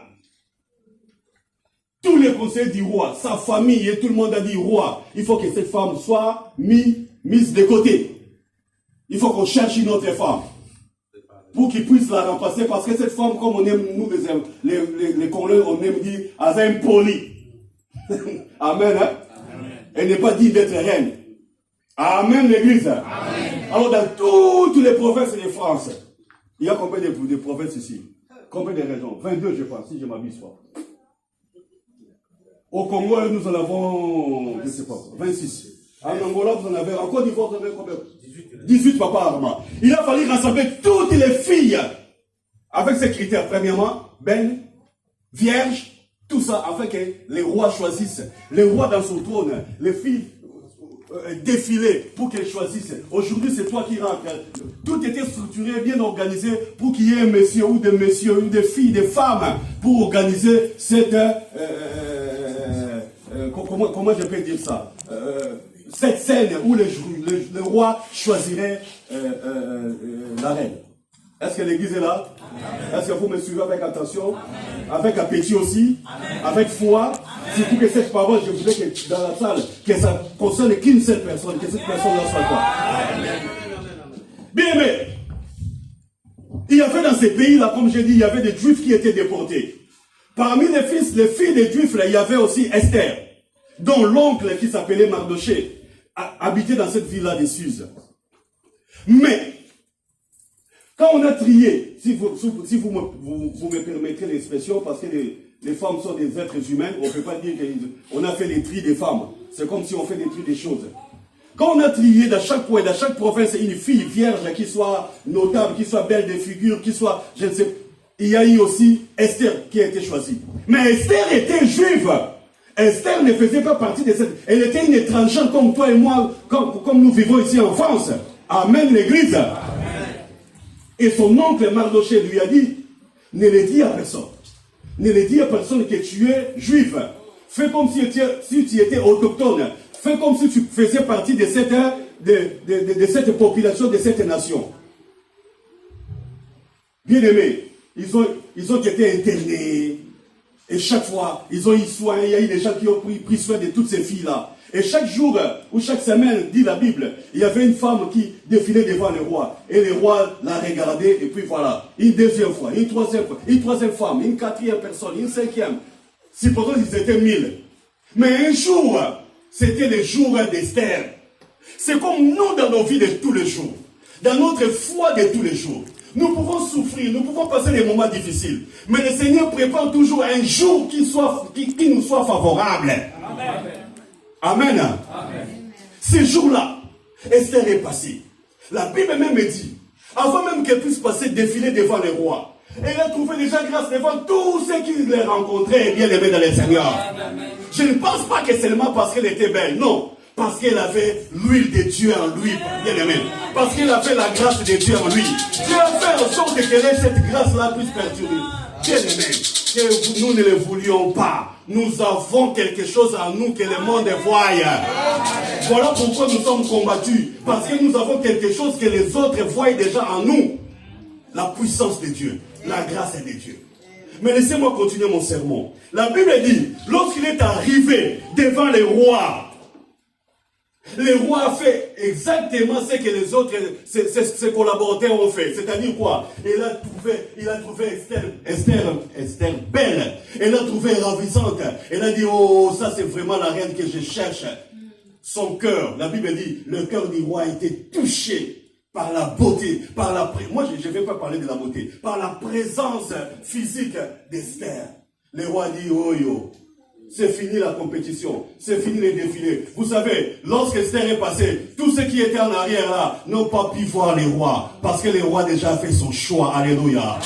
Tous les conseils du roi, sa famille et tout le monde a dit, roi, il faut que cette femme soit mise de côté. Il faut qu'on cherche une autre femme pour qu'il puisse la remplacer, parce que cette femme, comme on aime, nous les Congolais, on aime dire, elle est impolie. Amen, hein? Amen. Elle n'est pas digne d'être reine. Amen, l'église. Amen. Alors, dans toutes les provinces de France, il y a combien de provinces ici? Combien de régions? 22, je pense, si je m'abuse pas. Au Congo, nous en avons, je ne sais pas, 26. En Angola, vous en avez, en Côte d'Ivoire, vous en avez combien? 18 papas armants. Il a fallu rassembler toutes les filles avec ces critères. Premièrement, belles, vierges, tout ça, afin que les rois choisissent. Les rois dans son trône, les filles défilaient pour qu'elles choisissent. Aujourd'hui, c'est toi qui rentres. Tout était structuré, bien organisé pour qu'il y ait un monsieur ou des filles, des femmes pour organiser cette... comment je peux dire ça? Cette scène où le roi choisirait la reine. Est-ce que l'église est là? Est-ce que vous me suivez avec attention? Avec appétit aussi? Avec foi? Surtout que cette parole, je voudrais que dans la salle, que ça concerne qu'une seule personne, que cette personne-là soit quoi? Bien aimé, il y avait dans ces pays-là, comme j'ai dit, il y avait des Juifs qui étaient déportés. Parmi les filles des Juifs, là, il y avait aussi Esther, dont l'oncle qui s'appelait Mardoché habitait dans cette ville-là des Suzes. Mais, quand on a trié, si vous me permettez l'expression, parce que les femmes sont des êtres humains, on ne peut pas dire qu'on a fait les tris des femmes. C'est comme si on fait des tris des choses. Quand on a trié dans chaque coin, dans chaque province, une fille vierge qui soit notable, qui soit belle de figure, qui soit, je ne sais pas, il y a eu aussi Esther qui a été choisie. Mais Esther était juive. Esther ne faisait pas partie de cette... Elle était une étrangère comme toi et moi, comme nous vivons ici en France. Amen, l'église. Amen. Et son oncle Mardoché lui a dit, ne le dis à personne. Ne le dis à personne que tu es juif. Fais comme si tu étais autochtone. Fais comme si tu faisais partie de cette population, de cette nation. Bien aimé, ils ont été internés. Et chaque fois, ils ont eu soin, il y a eu des gens qui ont pris soin de toutes ces filles-là. Et chaque jour, ou chaque semaine, dit la Bible, il y avait une femme qui défilait devant le roi. Et le roi la regardait, et puis voilà, une deuxième fois, une troisième femme, une quatrième personne, une cinquième. Supposons qu'ils étaient 1000. Mais un jour, c'était le jour d'Esther. C'est comme nous dans nos vies de tous les jours, dans notre foi de tous les jours. Nous pouvons souffrir, nous pouvons passer des moments difficiles. Mais le Seigneur prépare toujours un jour qui nous soit favorable. Amen. Amen. Amen. Ce jour-là, Esther est passée. La Bible même dit, avant même qu'elle puisse passer, défiler devant le roi, elle a trouvé déjà grâce devant tous ceux qui les rencontraient et bien aimés dans le Seigneur. Amen. Je ne pense pas que seulement parce qu'elle était belle, non. Parce qu'elle avait l'huile de Dieu en lui, bien aimé. Parce qu'elle avait la grâce de Dieu en lui. Dieu a fait en sorte que cette grâce-là puisse perdurer. Bien aimé, que nous ne le voulions pas. Nous avons quelque chose en nous que le monde voie. Voilà pourquoi nous sommes combattus. Parce que nous avons quelque chose que les autres voient déjà en nous. La puissance de Dieu, la grâce de Dieu. Mais laissez-moi continuer mon sermon. La Bible dit, lorsqu'il est arrivé devant les rois, le roi a fait exactement ce que les autres, ses collaborateurs ont fait. C'est-à-dire quoi? Il a trouvé Esther belle. Elle l'a trouvée ravissante. Elle a dit, oh, ça c'est vraiment la reine que je cherche. Son cœur, la Bible dit, le cœur du roi a été touché par la beauté, moi je ne vais pas parler de la beauté, par la présence physique d'Esther. Le roi dit, oh yo, c'est fini la compétition, c'est fini les défilés. Vous savez, lorsque Esther est passée, tous ceux qui étaient en arrière là n'ont pas pu voir les rois, parce que le roi déjà a fait son choix. Alléluia.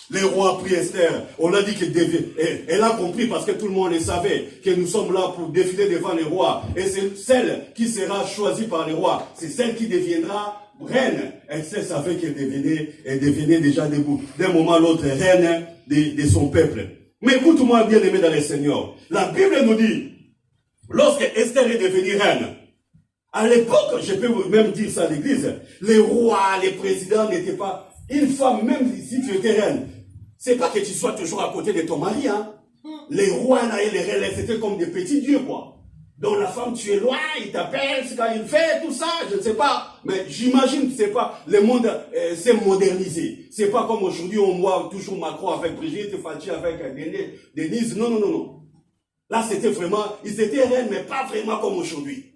Le roi a pris Esther, on l'a dit qu'elle a compris parce que tout le monde le savait, que nous sommes là pour défiler devant les rois. Et c'est celle qui sera choisie par les rois, c'est celle qui deviendra reine. Esther savait qu'elle devenait déjà debout, d'un moment à l'autre reine de son peuple. Mais écoute-moi bien aimé dans le Seigneur. La Bible nous dit, lorsque Esther est devenue reine, à l'époque, je peux même dire ça à l'église, les rois, les présidents n'étaient pas, une femme, même si tu étais reine, c'est pas que tu sois toujours à côté de ton mari, hein. Les rois là, et les reines, c'était comme des petits dieux, quoi. Donc la femme, tu es loin, il t'appelle, c'est quand il fait, tout ça, je ne sais pas. Mais j'imagine que c'est pas, le monde s'est modernisé. C'est pas comme aujourd'hui, on voit toujours Macron avec Brigitte, Fatih avec Denise. Non. Là, c'était vraiment, ils étaient reines, mais pas vraiment comme aujourd'hui.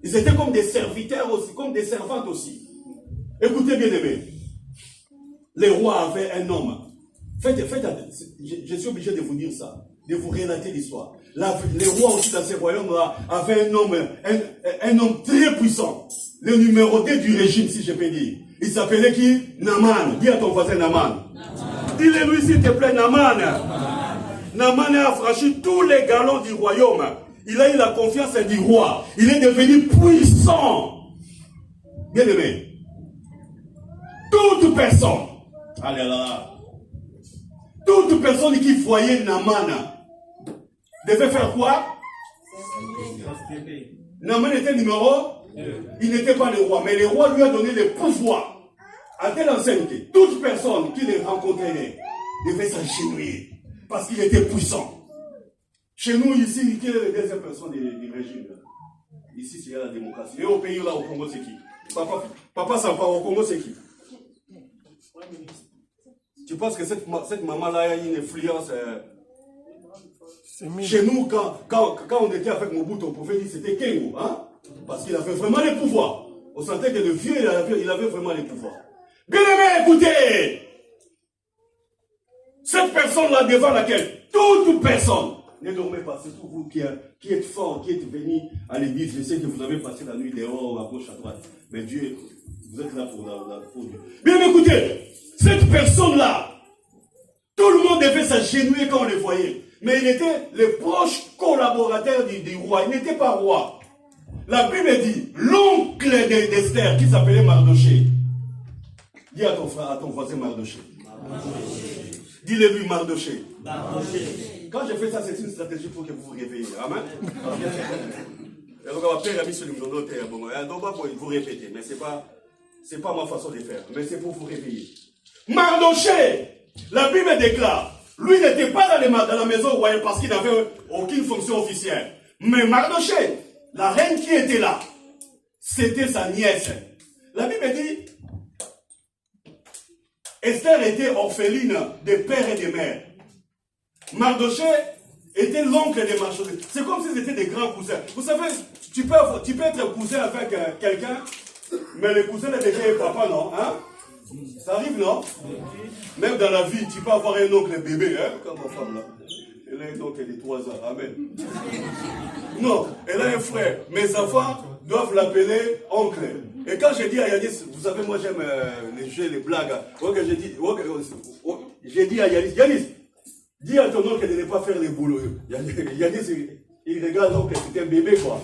Ils étaient comme des serviteurs aussi, comme des servantes aussi. Écoutez bien aimé. Les rois avaient un homme. Je suis obligé de vous dire ça, de vous relater l'histoire. Les rois aussi dans ces royaumes-là avaient un homme très puissant. Le numéro 2 du régime, si je peux dire. Il s'appelait qui? Naaman. Dis à ton voisin Naaman. Dis-le lui s'il te plaît, Naaman. Naaman a franchi tous les galons du royaume. Il a eu la confiance du roi. Il est devenu puissant. Bien aimé. Toute personne. Allez là. Toute personne qui voyait Naaman devait faire quoi? Naaman était numéro 2. Il n'était pas le roi, mais le roi lui a donné le pouvoir. À telle enseigne que toute personne qui le rencontrait devait s'agenouiller parce qu'il était puissant. Chez nous, ici, qui est la deuxième personne du régime? Ici, c'est la démocratie. Et au pays là, au Congo, c'est qui? Papa Sampa, au Congo, c'est qui? Tu penses que cette maman-là a une influence chez nous, quand on était avec Mobutu, on pouvait dire que c'était Kengo, hein? Parce qu'il avait vraiment les pouvoirs. On sentait que le vieux, il avait vraiment les pouvoirs. Bien aimé, écoutez! Cette personne-là devant laquelle toute personne ne dormait pas, surtout vous qui êtes forts, qui êtes venus à l'église, je sais que vous avez passé la nuit dehors, à gauche, à droite. Mais Dieu, vous êtes là pour Dieu. Bien écoutez! Cette personne-là, tout le monde devait s'agenouiller quand on le voyait. Mais il était le proche collaborateur du roi. Il n'était pas roi. La Bible dit, l'oncle d'Esther, qui s'appelait Mardoché. Dis à ton frère, à ton voisin Mardoché. Dis-le lui Mardoché. Quand je fais ça, c'est une stratégie pour que vous vous réveillez. Amen. Vous répétez, mais c'est pas ma façon de faire. Mais c'est pour vous réveiller. Mardoché, la Bible déclare, Lui n'était pas dans la maison royale parce qu'il n'avait aucune fonction officielle. Mais Mardochée, la reine qui était là, c'était sa nièce. La Bible dit, Esther était orpheline de père et de mère. Mardochée était l'oncle de Mardochée. C'est comme s'ils étaient des grands cousins. Vous savez, tu peux être cousin avec quelqu'un, mais le cousin est déjà un papa, non? Hein? Ça arrive, non? Même dans la vie, tu peux avoir un oncle bébé, hein, comme ma femme là. Elle a un oncle de 3 ans, amen. Non, elle a un frère. Mes enfants doivent l'appeler oncle. Et quand je dis à Yanis, vous savez, moi j'aime les jeux, les blagues. J'ai dit à Yanis, Yanis, dis à ton oncle de ne pas faire les boulots. Yanis, il regarde l'oncle, c'est un bébé, quoi.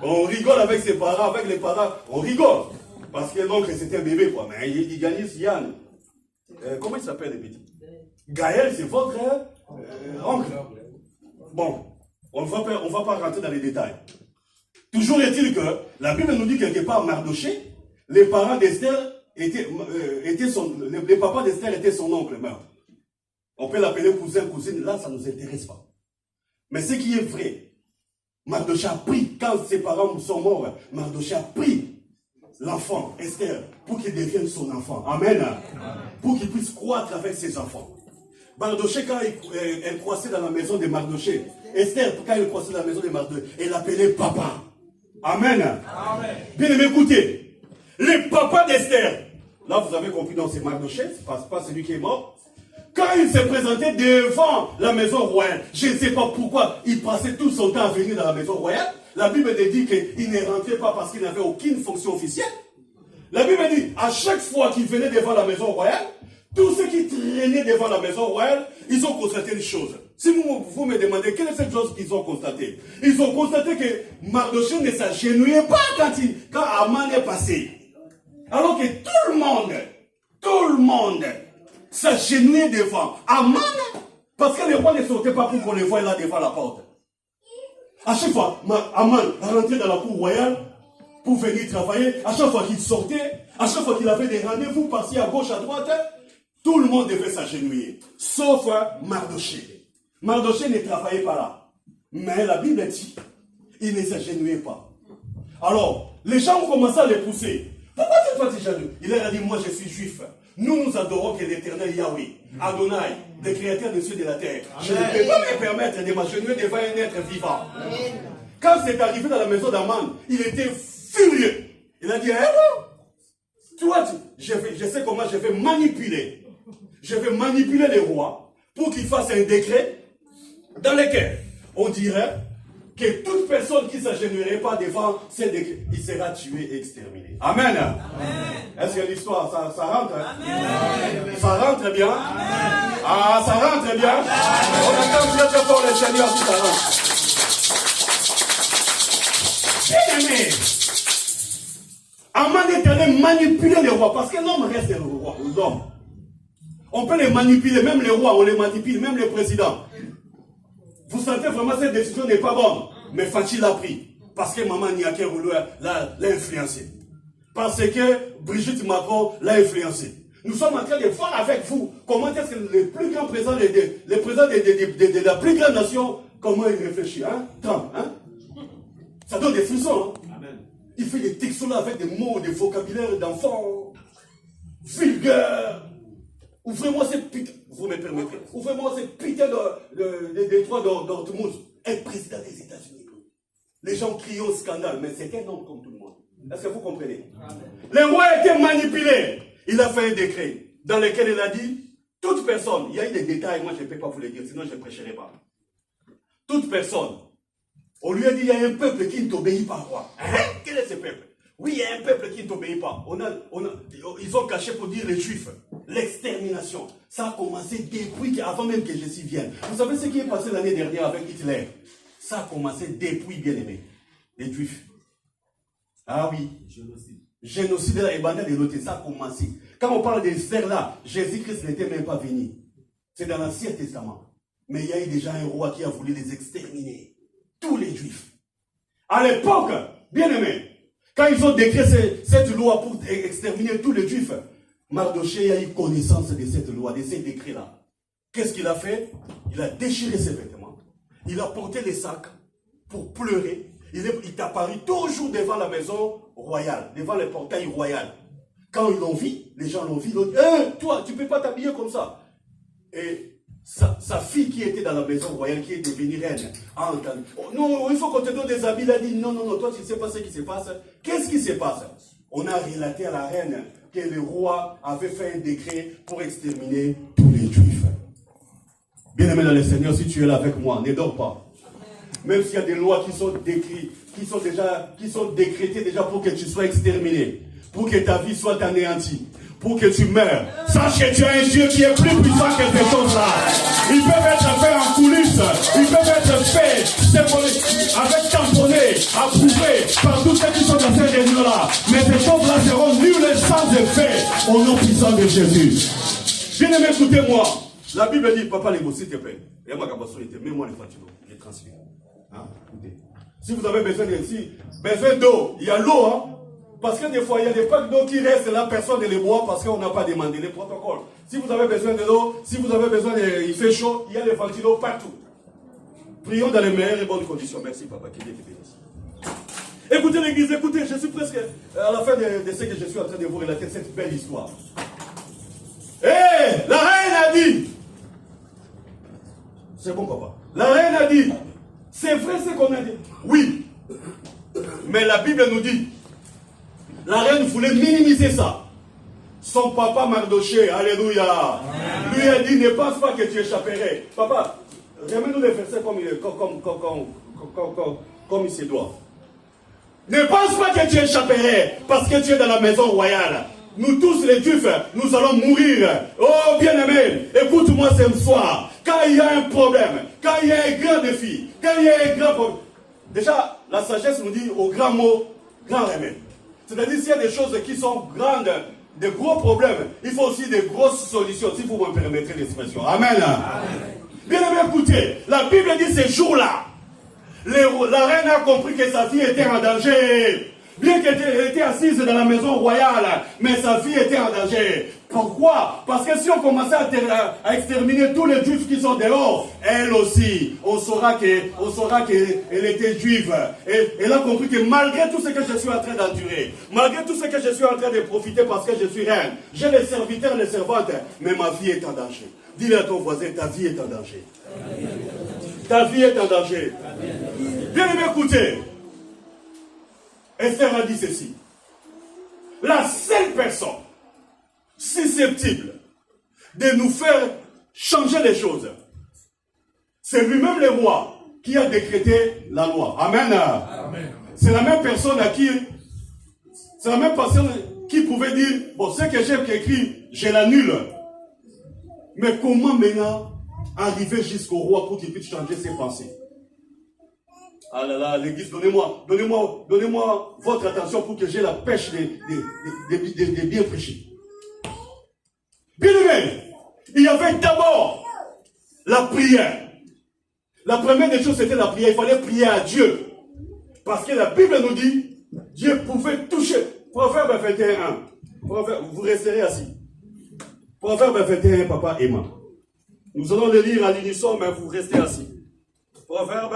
On rigole avec ses parents, avec les parents, on rigole. Parce que l'oncle, c'est un bébé, quoi. Mais il dit, Yanis, Yann. Comment il s'appelle, les petits? Gaël, c'est votre oncle. Bon, on ne va pas rentrer dans les détails. Toujours est-il que la Bible nous dit quelque part, Mardochée, les parents d'Esther les papas d'Esther étaient son oncle. Mais on peut l'appeler cousin, cousine, là, ça ne nous intéresse pas. Mais ce qui est vrai, Mardochée a pris, quand ses parents sont morts, Mardochée a pris l'enfant, Esther, pour qu'il devienne son enfant. Amen. Pour qu'il puisse croître avec ses enfants. Mardochée, quand elle croissait dans la maison de Mardochée, Esther, quand elle croissait dans la maison de Mardochée, elle l'appelait papa. Amen. Amen. Bien aimé, écoutez, le papa d'Esther, là vous avez compris, non, c'est Mardochée, c'est pas celui qui est mort. Quand il se présentait devant la maison royale, je ne sais pas pourquoi, il passait tout son temps à venir dans la maison royale. La Bible dit qu'il ne rentrait pas parce qu'il n'avait aucune fonction officielle. La Bible dit, à chaque fois qu'il venait devant la maison royale, tous ceux qui traînaient devant la maison royale, ils ont constaté une chose. Si vous me demandez quelle est cette chose qu'ils ont constatée, ils ont constaté que Mardochée ne s'agenouillait pas quand Aman est passé. Alors que tout le monde s'agenouillait devant Aman, parce que le roi ne sortait pas pour qu'on le voie là devant la porte. À chaque fois, Aman rentrait dans la cour royale pour venir travailler. À chaque fois qu'il sortait, à chaque fois qu'il avait des rendez-vous par-ci à gauche, à droite, tout le monde devait s'agenouiller. Sauf Mardochée. Mardochée ne travaillait pas là. Mais la Bible dit, il ne s'agenouillait pas. Alors, les gens ont commencé à les pousser. Pourquoi tu ne t'agenouilles? Il leur a dit, moi je suis juif. Nous adorons que l'Éternel Yahweh, Adonai, le créateur des cieux et de la terre. Je ne peux pas me permettre de m'agenouiller devant un être vivant. Quand c'est arrivé dans la maison d'Aman, il était furieux. Il a dit, toi, je sais comment je vais manipuler. Je vais manipuler les rois pour qu'ils fassent un décret dans lequel on dirait que toute personne qui ne s'agenouillerait pas devant ce décret, il sera tué et exterminé. Amen. Est-ce que l'histoire, ça rentre? Amen. Ça rentre bien? Amen. Ah, ça rentre bien? Amen. On attend bien très fort le Seigneur si ça rentre. Bien aimé. Aman est allé manipuler les rois parce que l'homme reste le roi. L'homme. On peut les manipuler, même les rois, on les manipule, même les présidents. Vous sentez vraiment cette décision n'est pas bonne. Mais Fachi l'a pris. Parce que Maman Niaké l'a influencé. Parce que Brigitte Macron l'a influencé. Nous sommes en train de voir avec vous comment est-ce que le plus grand président de la plus grande nation, comment il réfléchit. Hein? Trump, hein? Ça donne des frissons. Hein? Amen. Il fait des textos là avec des mots, des vocabulaires d'enfants vulgaires. Ouvrez-moi cette putain, vous me permettrez, ouvrez-moi cette putain de Détroit d'Ormuz, être président des États-Unis. Les gens crient au scandale, mais c'est un homme comme tout le monde. Est-ce que vous comprenez? Amen. Le roi a été manipulé. Il a fait un décret dans lequel il a dit, toute personne, il y a eu des détails, moi je ne peux pas vous les dire, sinon je ne prêcherai pas. Toute personne, on lui a dit, il y a un peuple qui ne t'obéit pas, roi. Hein? Quel est ce peuple? Oui, il y a un peuple qui ne t'obéit pas. Ils ont caché pour dire les Juifs. L'extermination. Ça a commencé depuis, avant même que Jésus vienne. Vous savez ce qui est passé l'année dernière avec Hitler? Ça a commencé depuis, bien aimé. Les Juifs. Ah oui. Génocide de la Ébanda de l'autre, ça a commencé. Quand on parle des sphères là, Jésus-Christ n'était même pas venu. C'est dans l'Ancien Testament. Mais il y a eu déjà un roi qui a voulu les exterminer. Tous les Juifs. À l'époque, bien aimé, quand ils ont décrété cette loi pour exterminer tous les Juifs, Mardochée a eu connaissance de cette loi, de ces décrets-là. qu'est-ce qu'il a fait? Il a déchiré ses vêtements. Il a porté les sacs pour pleurer. Il est apparu toujours devant la maison royale, devant le portail royal. Quand ils l'ont vu, les gens l'ont vu, ils ont dit, toi, tu ne peux pas t'habiller comme ça. Et sa fille qui était dans la maison royale, qui est devenue reine, a entendu, non, il faut qu'on te donne des habits. Il a dit, non, toi, tu ne sais pas ce qui se passe. Qu'est-ce qui se passe? On a relaté à la reine que le roi avait fait un décret pour exterminer tous les Juifs. Bien-aimé dans le Seigneur, si tu es là avec moi, ne dors pas. Même s'il y a des lois qui sont décrites, qui sont décrétées déjà pour que tu sois exterminé, pour que ta vie soit anéantie, pour que tu meurs. Sache que tu as un Dieu qui est plus puissant que ces choses-là. Ils peuvent être faits en coulisses, ils peuvent être faits avec tamponné, approuvés par tous ceux qui sont dans ces réunions-là. Mais ces choses-là seront nulles sans effet au nom puissant de Jésus. Bien-aimé, écoutez-moi. La Bible dit, papa, les mots, s'il te plaît. Mets-moi les fatigues, je les transfère. Hein? Écoutez. Si vous avez besoin d'eau, il y a l'eau, hein? Parce que des fois, il y a des packs d'eau qui restent là, personne ne les boit parce qu'on n'a pas demandé les protocoles. Si vous avez besoin de l'eau, si vous avez besoin il fait chaud, il y a des ventilos partout. Prions dans les meilleures et bonnes conditions. Merci, papa, que Dieu te bénisse. Écoutez l'église, écoutez, je suis presque à la fin de ce que je suis en train de vous relater, cette belle histoire. La reine a dit, c'est bon, papa. La reine a dit, c'est vrai ce qu'on a dit. Oui. Mais la Bible nous dit, la reine voulait minimiser ça. Son papa Mardoché, alléluia, lui a dit, ne pense pas que tu échapperais. Papa, remets-nous les versets comme il se doit. Ne pense pas que tu échapperais parce que tu es dans la maison royale. Nous tous les Juifs, nous allons mourir. Oh bien-aimé, écoute-moi ce soir. Quand il y a un problème, quand il y a un grand défi, quand il y a un grand problème. Déjà, la sagesse nous dit au grand mot, grand remède. C'est-à-dire s'il y a des choses qui sont grandes, des gros problèmes, il faut aussi des grosses solutions, si vous me permettez l'expression. Amen. Bien-aimé, écoutez, la Bible dit ces jours-là, la reine a compris que sa fille était en danger. Bien qu'elle était assise dans la maison royale, mais sa fille était en danger. Pourquoi? Parce que si on commençait à exterminer tous les Juifs qui sont dehors, elle aussi, on saura qu'elle était juive. Et elle a compris que malgré tout ce que je suis en train d'endurer, malgré tout ce que je suis en train de profiter parce que je suis reine, j'ai les serviteurs, les servantes, mais ma vie est en danger. Dis-le à ton voisin, ta vie est en danger. Ta vie est en danger. Bien aimé, écoutez. Esther a dit ceci. La seule personne susceptible de nous faire changer les choses, c'est lui-même le roi qui a décrété la loi. Amen. Amen. C'est la même personne c'est la même personne qui pouvait dire, bon, ce que j'ai écrit, je l'annule. Mais comment maintenant arriver jusqu'au roi pour qu'il puisse changer ses pensées? Ah là là, l'église, donnez-moi votre attention pour que j'ai la pêche des bien prêchés. Bien aimé, il y avait d'abord la prière. La première des choses, c'était la prière. Il fallait prier à Dieu. Parce que la Bible nous dit, Dieu pouvait toucher. Proverbe 21. Vous resterez assis. Proverbe 21, papa Emma. Nous allons le lire à l'unisson, mais vous restez assis. Proverbe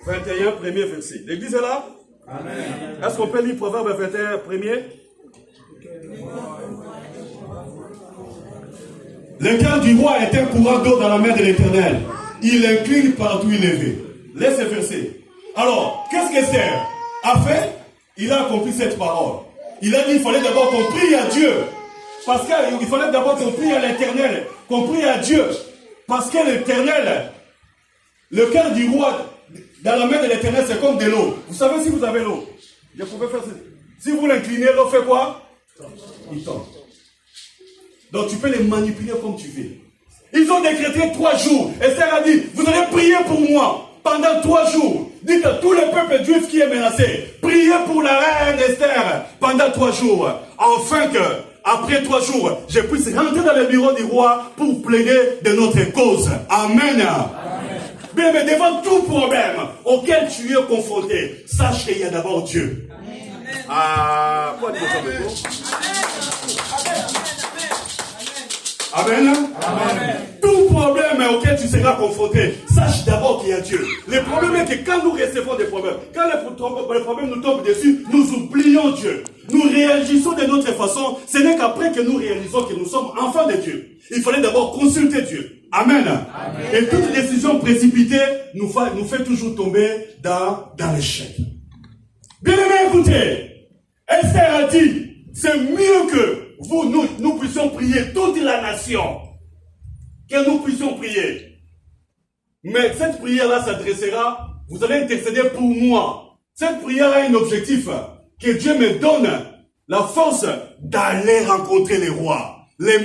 21, premier verset. L'église est là? Amen. Est-ce qu'on peut lire Proverbe 21, premier? Le cœur du roi est un courant d'eau dans la main de l'Éternel. Il incline partout où il est vu. Laisse ce verset. Alors, qu'est-ce qu'Esther a fait? Il a accompli cette parole. Il a dit qu'il fallait d'abord qu'on prie à Dieu. Parce qu'il fallait d'abord qu'on prie à l'Éternel. Qu'on prie à Dieu. Parce que l'Éternel, le cœur du roi, dans la main de l'Éternel, c'est comme de l'eau. Vous savez, si vous avez l'eau, je pouvais faire ça. Si vous l'inclinez, l'eau fait quoi? Il tombe. Donc tu peux les manipuler comme tu veux. Ils ont décrété 3 jours. Esther a dit, vous allez prier pour moi pendant 3 jours. Dites à tout le peuple juif qui est menacé, priez pour la reine Esther pendant 3 jours. Afin que, après 3 jours, je puisse rentrer dans le bureau du roi pour plaider de notre cause. Amen. Bien, mais devant tout problème auquel tu es confronté, sache qu'il y a d'abord Dieu. Amen. Ah, quoi dire ça? Amen. Amen. Tout problème auquel tu seras confronté, sache d'abord qu'il y a Dieu. Le problème est que quand nous recevons des problèmes, quand les problèmes nous tombent dessus, nous oublions Dieu. Nous réagissons de notre façon. Ce n'est qu'après que nous réalisons que nous sommes enfants de Dieu. Il fallait d'abord consulter Dieu. Amen. Amen. Et toute décision précipitée nous fait toujours tomber dans l'échec. Bien aimé, écoutez. Esther a dit, c'est mieux que nous puissions prier toute la nation. Que nous puissions prier. Mais cette prière-là s'adressera, vous allez intercéder pour moi. Cette prière a un objectif, que Dieu me donne la force d'aller rencontrer les rois. La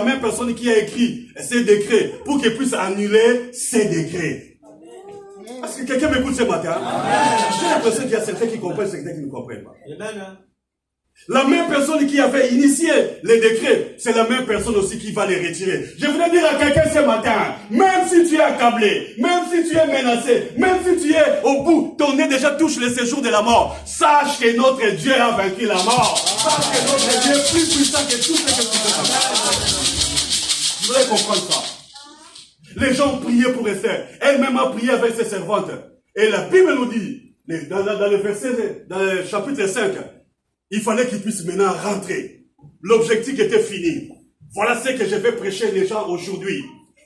même personne qui a écrit ces décrets pour qu'elle puisse annuler ces décrets. Est-ce que quelqu'un m'écoute ce matin? J'ai l'impression qu'il y a certains qui comprennent, certains qui ne comprennent pas. La même personne qui avait initié les décrets, c'est la même personne aussi qui va les retirer. Je voudrais dire à quelqu'un ce matin, même si tu es accablé, même si tu es menacé, même si tu es au bout, ton nez déjà touche le séjour de la mort, sache que notre Dieu a vaincu la mort. Sache que notre Dieu est plus puissant que tout ce que tu peux faire. Je voudrais comprendre ça. Les gens priaient pour Esther. Elle-même a prié avec ses servantes. Et la Bible nous dit, dans le verset, dans le chapitre 5, il fallait qu'ils puissent maintenant rentrer. L'objectif était fini. Voilà ce que je vais prêcher les gens aujourd'hui.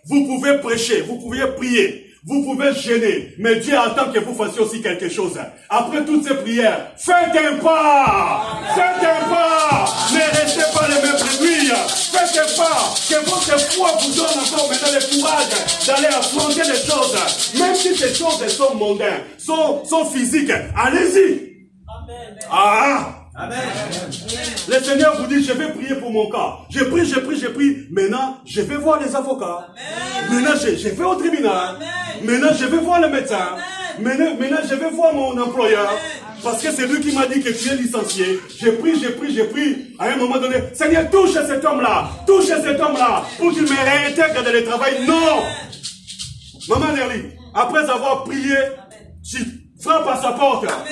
Vous pouvez prêcher, vous pouvez prier, vous pouvez gêner, mais Dieu attend que vous fassiez aussi quelque chose. Après toutes ces prières, faites un pas! Faites un pas! Ne restez pas les mêmes prénuits. Faites un pas! Que votre foi vous donne encore maintenant le courage d'aller affronter les choses. Même si ces choses sont mondaines, sont physiques, allez-y! Ah! Amen. Le Seigneur vous dit, je vais prier pour mon cas. Je prie. Maintenant, je vais voir les avocats. Amen. Maintenant, je vais au tribunal. Amen. Maintenant, je vais voir le médecin. Maintenant, je vais voir mon employeur. Amen. Parce que c'est lui qui m'a dit que tu es licencié. Je prie. À un moment donné, Seigneur, touche cet homme-là. Touche cet homme-là. Pour qu'il me réintègre dans le travail. Non. Maman Nerly, après avoir prié, tu frappes à sa porte. Amen.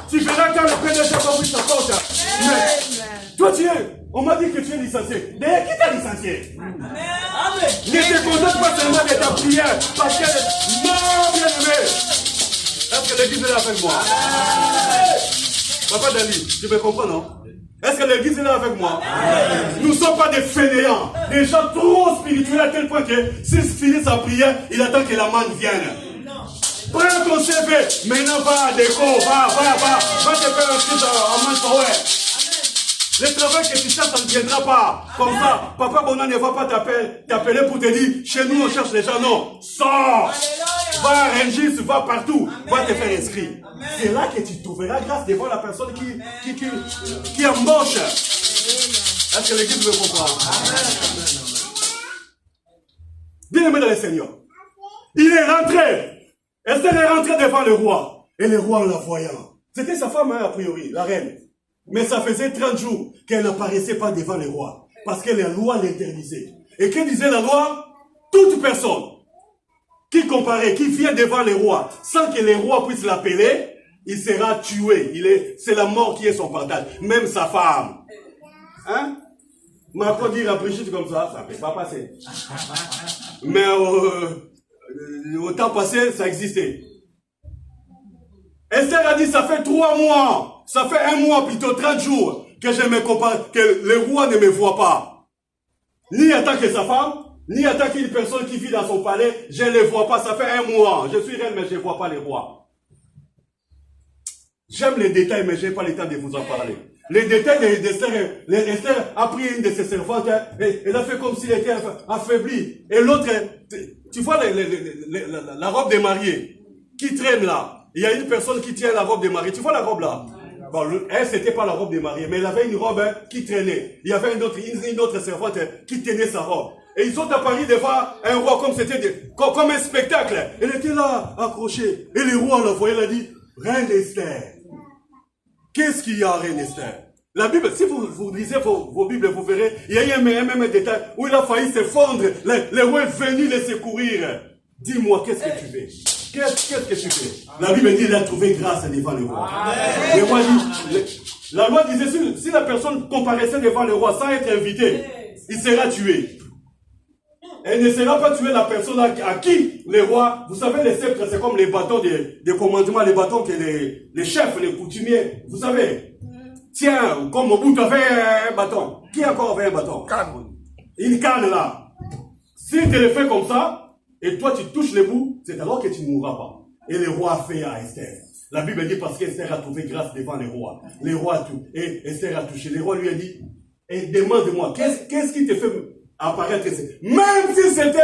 Tu verras quand le PDG va ouvrir sa porte. Mais toi, on m'a dit que tu es licencié. D'ailleurs, qui t'a licencié? Amen. Ne te contente pas seulement de ta prière. Parce que, non, bien aimé. Est-ce que l'église est là avec moi? Amen. Papa Dali, tu me comprends, non? Est-ce que l'église est là avec moi? Amen. Nous ne sommes pas des fainéants. Des gens trop spirituels à tel point que s'il finit sa prière, il attend que la manne vienne. Prends ton CV, maintenant va à déco, va te faire un truc en main forêt. Le travail que tu cherches, ça ne viendra pas. Comme ça, Papa Bonan ne va pas t'appeler pour te dire, chez nous on cherche les gens, non. Sors! Va à Rengis, va partout, va te faire inscrire. C'est là que tu trouveras grâce devant la personne qui embauche. Est-ce que l'église me comprend? Bien aimé dans le Seigneur. Il est rentré. Esther est rentrée devant le roi. Et le roi en la voyant. C'était sa femme, a priori, la reine. Mais ça faisait 30 jours qu'elle n'apparaissait pas devant le roi. Parce que la loi l'interdisait. Et que disait la loi? Toute personne qui comparait, qui vient devant le roi, sans que le roi puisse l'appeler, il sera tué. C'est la mort qui est son partage. Même sa femme. Hein? Mais après dire à Brigitte comme ça ne peut pas passer. Mais au temps passé, ça existait. Esther a dit, ça fait 3 mois, ça fait 1 mois, plutôt 30 jours, que je me compare, que le roi ne me voit pas. Ni en tant que sa femme, ni en tant qu'une personne qui vit dans son palais, je ne le vois pas, ça fait 1 mois. Je suis reine, mais je ne vois pas le roi. J'aime les détails, mais je n'ai pas le temps de vous en parler. Les détails d'Esther, Esther a pris une de ses servantes, elle a fait comme s'il était affaibli. Et l'autre, tu vois la robe des mariés qui traîne là. Il y a une personne qui tient la robe des mariés. Tu vois la robe là? Bon, elle, c'était pas la robe des mariés, mais elle avait une robe qui traînait. Il y avait une autre servante qui tenait sa robe. Et ils sont apparus devant un roi comme c'était comme un spectacle. Elle était là, accrochée. Et le roi la voyait, il a dit, Reine Esther. Qu'est-ce qu'il y a, Reine Esther? La Bible, si vous lisez vos Bibles, vous verrez, il y a eu un même détail où il a failli se fondre. Le roi est venu le secourir. Dis-moi, qu'est-ce que tu fais? Qu'est-ce que tu fais? La Bible dit qu'il a trouvé grâce devant le roi. Le roi dit, la loi disait, si la personne comparaissait devant le roi sans être invité, il sera tué. elle ne sera pas tuer la personne à qui les rois, vous savez, les sceptres, c'est comme les bâtons de commandement, les bâtons que les chefs, les coutumiers, vous savez. Tiens, comme au bout, tu avais un bâton. Qui encore avait un bâton? Une canne là. Si tu le fais comme ça, et toi tu touches les bouts, c'est alors que tu ne mourras pas. Et le roi a fait à Esther. La Bible dit parce qu'Esther a trouvé grâce devant les rois. Les rois a tout. Et Esther a touché. Le roi lui a dit, et demande-moi, qu'est-ce qui te fait apparaître ici? Même si c'était,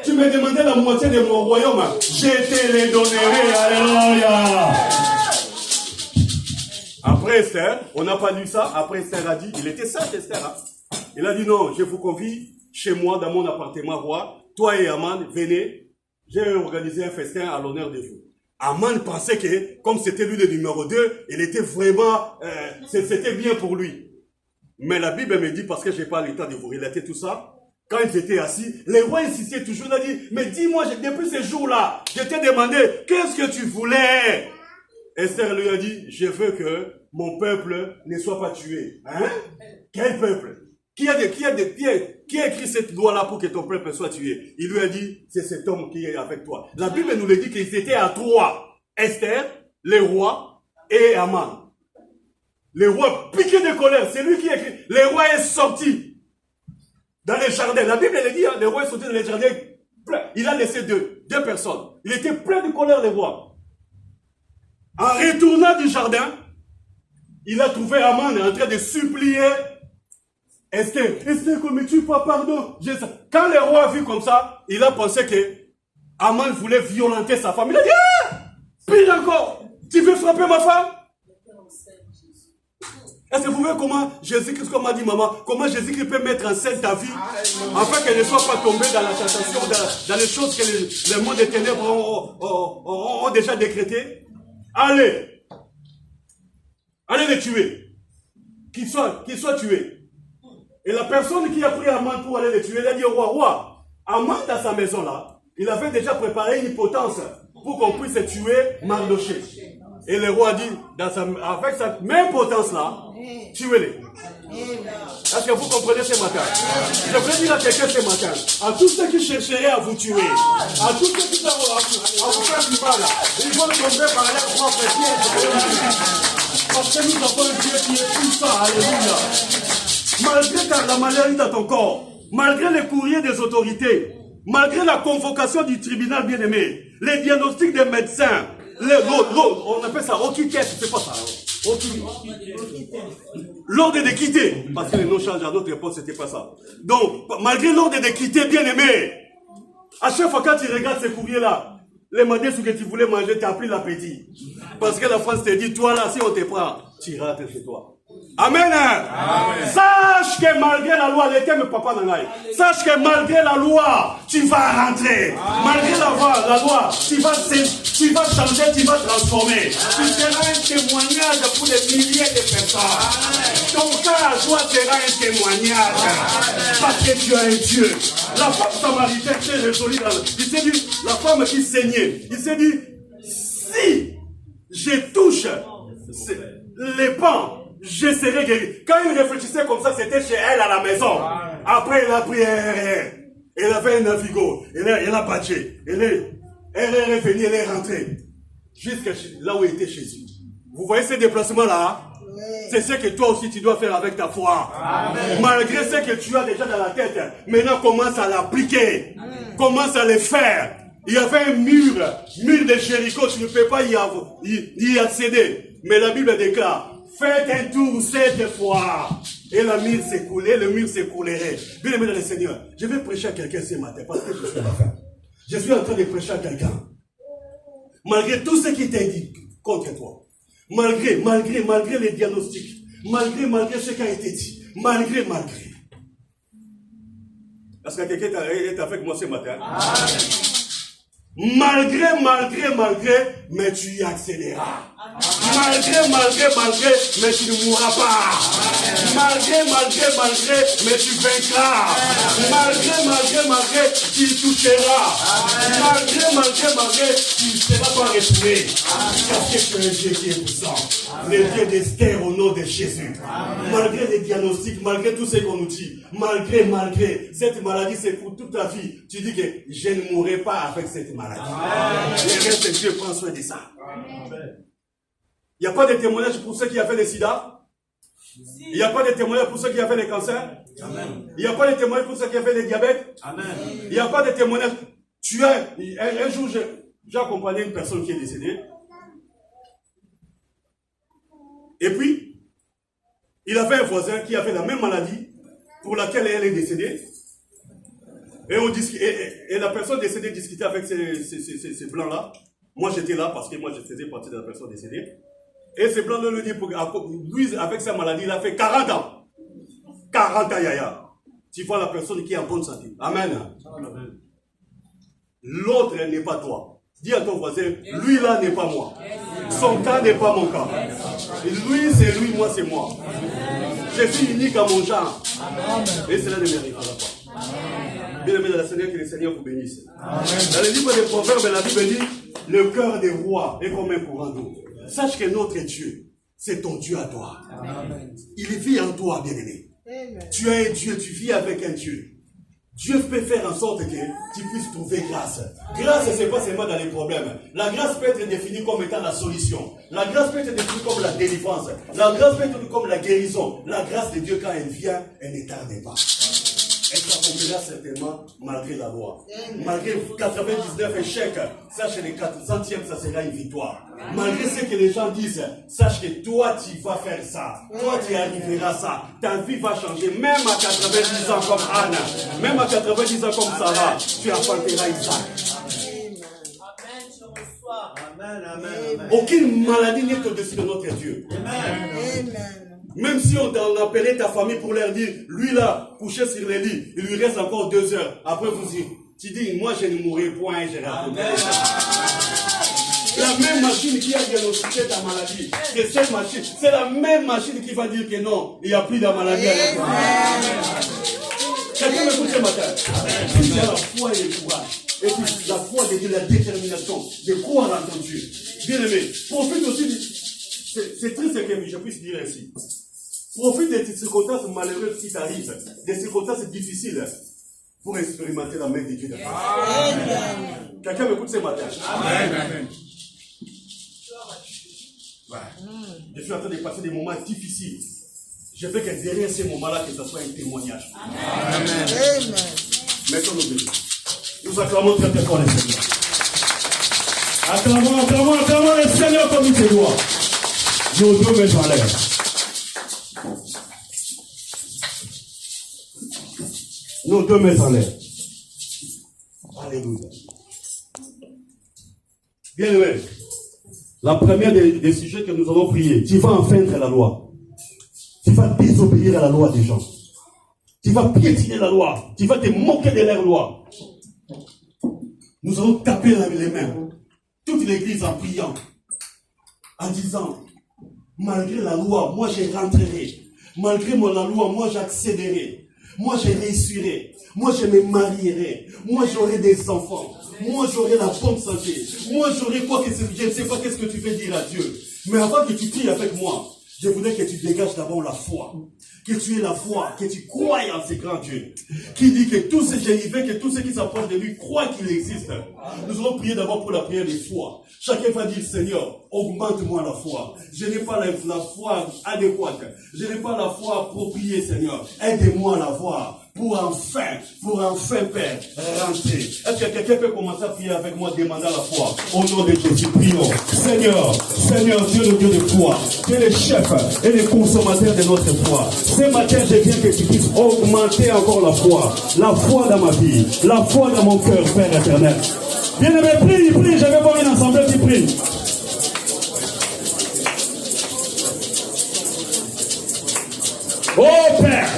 tu me demandais la moitié de mon royaume, je te les donnerai. Alléluia. Après Esther, on n'a pas lu ça. Après Esther a dit, il était sage Esther. Hein? Il a dit non, je vous convie chez moi dans mon appartement roi. Toi et Aman, venez. J'ai organisé un festin à l'honneur de vous. Aman pensait que, comme c'était lui le numéro 2, il était vraiment, c'était bien pour lui. Mais la Bible me dit, parce que je n'ai pas le temps de vous relater tout ça, quand ils étaient assis, les rois insistaient toujours, il a dit, mais dis-moi, depuis ce jour-là, je t'ai demandé, qu'est-ce que tu voulais? Esther lui a dit, je veux que mon peuple ne soit pas tué. Hein? Quel peuple? Qui a écrit cette loi-là pour que ton peuple soit tué? Il lui a dit, c'est cet homme qui est avec toi. La Bible nous le dit qu'ils étaient à 3. Esther, le roi et Aman. Le roi piqué de colère, c'est lui qui a écrit. Le roi est sorti dans les jardins. La Bible le dit, hein, le roi est sorti dans les jardins. Il a laissé deux personnes. Il était plein de colère, le roi. En retournant du jardin, il a trouvé Aman en train de supplier Esther, comme tu pas pardon. Quand le roi a vu comme ça, il a pensé que Aman voulait violenter sa femme. Il a dit, ah, pire encore, tu veux frapper ma femme? Est-ce que vous voyez comment Jésus-Christ, comme a dit maman, comment Jésus-Christ peut mettre en scène ta vie, afin qu'elle ne soit pas tombée dans la tentation, dans les choses que le monde des ténèbres ont déjà décrétées? Allez les tuer. Qu'il soit tué. Et la personne qui a pris Aman pour aller le tuer, il a dit au roi, Aman dans sa maison là, il avait déjà préparé une potence pour qu'on puisse tuer Mardoché. Et le roi a dit, avec cette même potence là, tuez-les. Est-ce que vous comprenez ce matin? Je voulais dire à quelqu'un ce matin, à tous ceux qui chercheraient à vous tuer, à tous ceux qui chercheraient à vous faire du mal, ils vont tomber par leur propre piège. Parce que nous avons un Dieu qui est puissant. Alléluia. Malgré la maladie dans ton corps, malgré les courriers des autorités, malgré la convocation du tribunal bien-aimé, les diagnostics des médecins, on appelle ça Okitès, c'est pas ça. L'ordre de quitter, parce que les noms changent à d'autres époques, c'était pas ça. Donc, malgré l'ordre de quitter, bien-aimé, à chaque fois quand tu regardes ces courriers-là, les mandés ce que tu voulais manger, tu as pris l'appétit. Parce que la France te dit, toi là, si on te prend, tu rentres chez toi. Amen. Amen. Sache que malgré la loi, papa sache que malgré la loi, tu vas rentrer. Amen. Malgré la loi, tu vas changer, tu vas transformer. Tu seras un témoignage pour des milliers de personnes. Amen. Ton cas à toi sera un témoignage. Amen. Parce que tu as un Dieu. La femme samaritaine s'est résolue. Il s'est dit, la femme qui saignait, il s'est dit, si je touche les pans, je serai guéri. Quand il réfléchissait comme ça, c'était chez elle à la maison. Après, il a pris elle avait un navigo. Elle a battu. Elle est revenue, elle est rentrée. Jusqu'à là où il était Jésus. Vous voyez ces déplacements-là? C'est ce que toi aussi tu dois faire avec ta foi. Amen. Malgré ce que tu as déjà dans la tête, maintenant commence à l'appliquer. Commence à le faire. Il y avait un mur de Jéricho, tu ne peux pas y accéder. Mais la Bible déclare, faites un tour 7 fois. Et le mur s'écoulerait. Bien aimé dans le Seigneur, je vais prêcher à quelqu'un ce matin, parce que je suis la fin. Je suis en train de prêcher à quelqu'un. Malgré tout ce qui t'indique contre toi, malgré les diagnostics, malgré ce qui a été dit, malgré. Est-ce que quelqu'un est avec moi ce matin? Amen. Malgré, mais tu y accéléreras. Malgré, mais tu ne mourras pas. Malgré, mais tu vaincras. Malgré, tu toucheras. Malgré, tu ne seras pas retourné. Parce que tu es un Dieu qui est puissant. Le Dieu d'Esther au nom de Jésus. Malgré les diagnostics, malgré tout ce qu'on nous dit, malgré, cette maladie c'est pour toute la vie. Tu dis que je ne mourrai pas avec cette maladie. Le reste, Dieu prend soin de ça. Il n'y a pas de témoignage pour ceux qui ont fait le sida. Il n'y a pas de témoignage pour ceux qui ont fait le cancer. Il n'y a pas de témoignage pour ceux qui ont fait le diabète. Il n'y a pas de témoignage. Tu as, un jour, j'ai accompagné une personne qui est décédée. Et puis, il avait un voisin qui avait la même maladie pour laquelle elle est décédée. Et la personne décédée discutait avec ces blancs-là. Moi, j'étais là parce que moi, je faisais partie de la personne décédée. Et ces blancs-là lui disent, lui, avec sa maladie, il a fait 40 ans. 40 ans, yaya. Tu vois la personne qui est en bonne santé. Amen. L'autre n'est pas toi. Dis à ton voisin, lui là n'est pas moi. Son cas n'est pas mon cas. Lui c'est lui, moi c'est moi. Je suis unique à mon genre. Et cela ne m'arrivera pas. Bien-aimé dans le Seigneur, que le Seigneur vous bénisse. Dans le livre des Proverbes, la Bible dit, le cœur des rois est comme un courant d'eau. Sache que notre Dieu, c'est ton Dieu à toi. Il vit en toi, bien-aimé. Tu es un Dieu, tu vis avec un Dieu. Dieu peut faire en sorte que tu puisses trouver grâce. Grâce, ce n'est pas seulement dans les problèmes. La grâce peut être définie comme étant la solution. La grâce peut être définie comme la délivrance. La grâce peut être définie comme la guérison. La grâce de Dieu, quand elle vient, elle ne tarde pas. Elle s'accomplira certainement malgré la loi. Malgré 99 échecs, sache que les 400e, ça sera une victoire. Malgré ce que les gens disent, sache que toi, tu vas faire ça. Toi, tu arriveras à ça. Ta vie va changer. Même à 90 ans comme Anne, même à 90 ans comme Sarah, tu enfanteras Isaac. Aucune maladie n'est au-dessus de notre Dieu. Amen. Même si on appelait ta famille pour leur dire, lui là, couché sur le lit, il lui reste encore 2 heures. Après vous dites, tu dis, moi je ne mourrai point, je raconte. La même machine qui a diagnostiqué ta maladie, c'est cette machine, c'est la même machine qui va dire que non, il n'y a plus de maladie avec toi. Quelqu'un m'écoute ce matin. Si tu as la foi et le courage, et puis la foi de Dieu, la détermination de croire en ton Dieu. Bien aimé, profite aussi, c'est triste que je puisse dire ainsi. Profite des circonstances malheureuses qui t'arrivent, des circonstances difficiles, pour expérimenter la main de Dieu. Quelqu'un m'écoute ce matin. Amen. Je suis en train de passer des moments difficiles. Je veux que derrière ces moments-là, que ce soit un témoignage. Amen. Mettons-nous debout. Nous acclamons très très fort le Seigneur. Acclamons le Seigneur comme il se doit. Nos deux mains en l'air. Nos deux mains en l'air. Alléluia. Bien aimé. La première des sujets que nous allons prier, tu vas enfreindre la loi. Tu vas désobéir à la loi des gens. Tu vas piétiner la loi. Tu vas te moquer de leur loi. Nous allons taper les mains. Toute l'église en priant. En disant, malgré la loi, moi je rentrerai. Malgré la loi, moi j'accéderai. Moi je réussirai. Moi je me marierai. Moi j'aurai des enfants. Moi j'aurai la bonne santé. Moi j'aurai quoi que je ne sais pas qu'est-ce que tu veux dire à Dieu. Mais avant que tu pries avec moi, je voudrais que tu dégages d'abord la foi. Que tu aies la foi, que tu crois en ce grand Dieu. Qui dit que tout ce qui est arrivé, que tout ce qui s'approche de lui croit qu'il existe. Nous allons prier d'abord pour la prière de foi. Chacun va dire, Seigneur, augmente-moi la foi. Je n'ai pas la foi adéquate. Je n'ai pas la foi appropriée, Seigneur. Aide-moi à la voir. Pour enfin, Père, rentrer. Est-ce que quelqu'un peut commencer à prier avec moi, demandant la foi? Au nom de Jésus, prions. Seigneur, Dieu le Dieu de foi, tu es le chef et le consommateur de notre foi. Ce matin, je viens que tu puisses augmenter encore la foi dans ma vie, la foi dans mon cœur, Père éternel. Bien-aimé, prie, je vais voir une assemblée qui prie. Oh Père,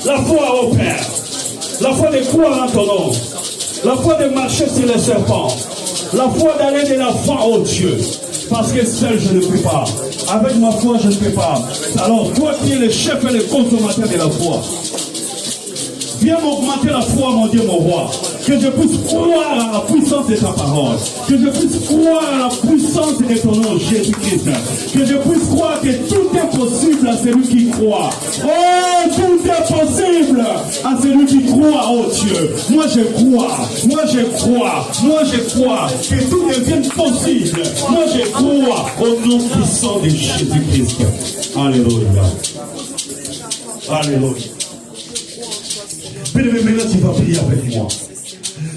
la foi, oh Père, la foi de croire en ton nom, la foi de marcher sur les serpents, la foi d'aller de l'avant, oh Dieu, parce que seul je ne peux pas, avec ma foi je ne peux pas. Alors toi qui es le chef et le consommateur de la foi, Viens m'augmenter la foi, mon Dieu, mon roi. Que je puisse croire à la puissance de ta parole. Que je puisse croire à la puissance de ton nom, Jésus-Christ. Que je puisse croire que tout est possible à celui qui croit. Oh, tout est possible à celui qui croit, oh Dieu. Moi je crois, moi je crois, moi je crois que tout devienne possible. Moi je crois au nom puissant de Jésus-Christ. Alléluia. Alléluia. Bien-aimé, maintenant tu vas prier avec moi.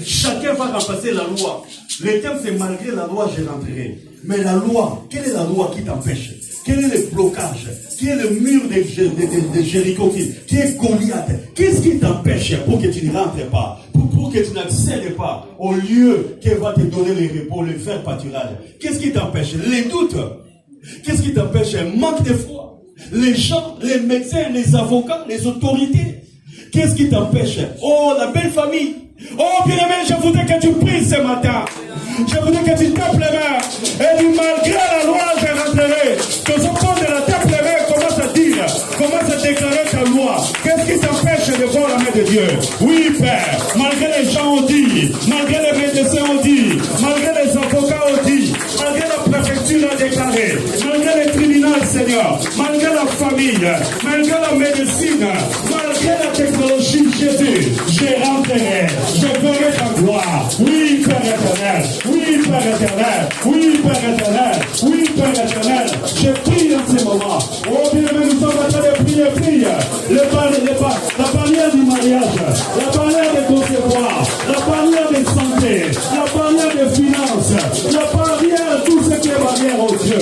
Chacun va remplacer la loi. Le thème c'est malgré la loi je rentrerai. Mais la loi, quelle est la loi qui t'empêche? Quel est le blocage? Qui est le mur de Jéricho? Qui est Goliath? Qu'est-ce qui t'empêche pour que tu ne rentres pas? Pour que tu n'accèdes pas au lieu qui va te donner le repos, le faire pâturage? Qu'est-ce qui t'empêche? Les doutes. Qu'est-ce qui t'empêche? Un manque de foi. Les gens, les médecins, les avocats, les autorités. Qu'est-ce qui t'empêche? Oh, la belle famille. Oh, bien-aimé, je voudrais que tu pries ce matin. Je voudrais que tu tapes les mains. Et dis, malgré la loi, je rentrerai. Que ce point de la tape les mains, commence à dire, commence à déclarer ta loi. Qu'est-ce qui t'empêche de voir la main de Dieu? Oui, Père, malgré les gens ont dit, malgré les médecins ont dit, malgré les avocats ont dit, malgré la préfecture a déclaré, malgré les tribunaux, Seigneur, malgré la famille, malgré la médecine, malgré la technologie, Jésus, je rentrerai, je verrai ta gloire. Oui, Père éternel, oui, Père éternel, oui, Père éternel, oui, Père éternel, je prie en ce moment. Oh, bien-aimé, nous sommes en train de prier, prie. La barrière du mariage, la barrière de concevoir, la barrière de santé, la barrière de finances, la barrière, tout ce qui est barrière au Dieu.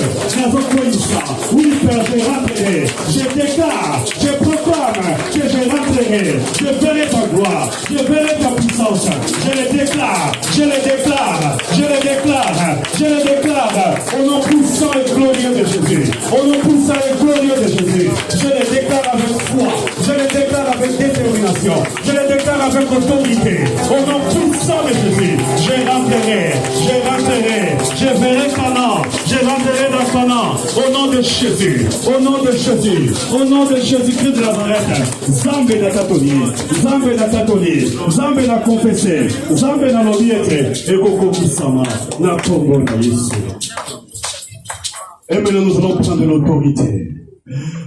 Oui, Père, je rentrerai, je déclare, je proclame que je rentrerai, je verrai ta gloire, je verrai ta puissance, je le déclare, je le déclare, je le déclare, je le déclare, au nom puissant et glorieux de Jésus, au nom puissant et glorieux de Jésus, je le déclare avec foi, je le déclare avec détermination, je le déclare avec autorité, au nom puissant de Jésus, je rentrerai, je verrai Canaan, je rentrerai dans Canaan, au nom de Jésus, au nom de Jésus, au nom de Jésus-Christ de Nazareth, Zambe na tatoni, Zambe na tatoni, Zambe na confessé, Zambe na lobiete, et Koko Kisama, na Kongo na Yesu. Et maintenant nous allons prendre l'autorité.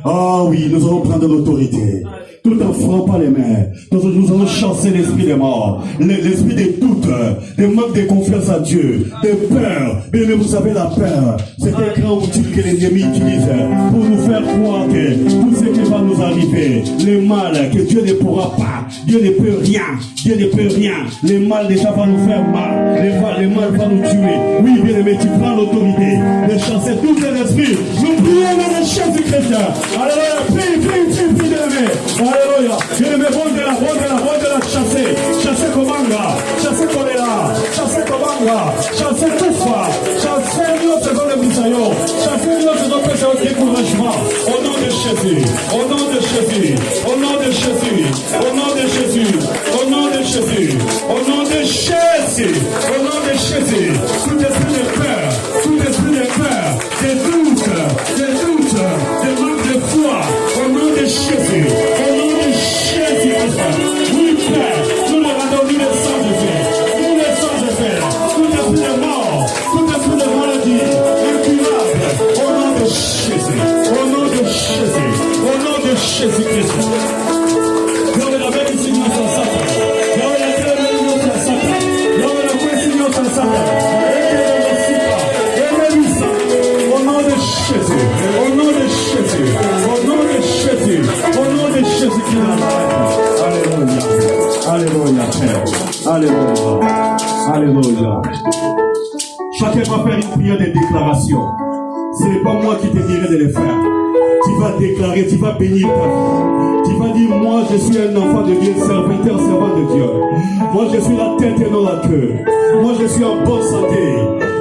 Ah oui, nous allons prendre l'autorité. Tout en frappant les mains, nous allons chasser l'esprit des morts, l'esprit des doutes, des manques de confiance à Dieu, des peurs. Mais vous savez, la peur, c'est un grand outil que l'ennemi utilise pour nous faire croire que tout ce qui va nous arriver, le mal, que Dieu ne pourra pas, Dieu ne peut rien, Dieu ne peut rien. Le mal déjà va nous faire mal, le mal va nous tuer. Oui, bien aimé, tu prends l'autorité de chasser tout l'esprit. Nous prions dans le Jésus-Christ. Alléluia, prie, bien aimé. Alléluia. Bien-aimé, rondez-la, chassez Komanga, chassez choléra, chassez Komanga, chassez tout ça, chassez nous selon le Moussaillon, chassez nous selon le découragement. Au nom de Jésus, au nom de Jésus, au nom de Jésus, au nom de Jésus, au nom de Jésus, au nom de Jésus, au nom de Jésus, tout esprit de peur, des doutes, des manques de foi, au nom de Jésus, au nom de Jésus, oui, Père, nous le rendons nous les sans effet, tout esprit de mort, tout esprit de maladie, incurable, au nom de Jésus, au nom de Jésus, au nom de Jésus-Christ. Nous le rendons ici, nous sommes Satan, nous le rendons ici, nous sommes Satan, nous le rendons ici, nous sommes Satan, au nom de Jésus, au nom de Jésus, au nom de Jésus, au nom de Jésus qui est Alléluia, Alléluia, Père, Alléluia, Alléluia. Chacun va faire une prière de déclaration. Ce n'est pas moi qui te dirai de le faire. Tu vas déclarer, tu vas bénir ta vie. Tu vas dire, moi je suis un enfant de Dieu, serviteur, servant de Dieu. Moi je suis la tête et non la queue. Moi je suis en bonne santé.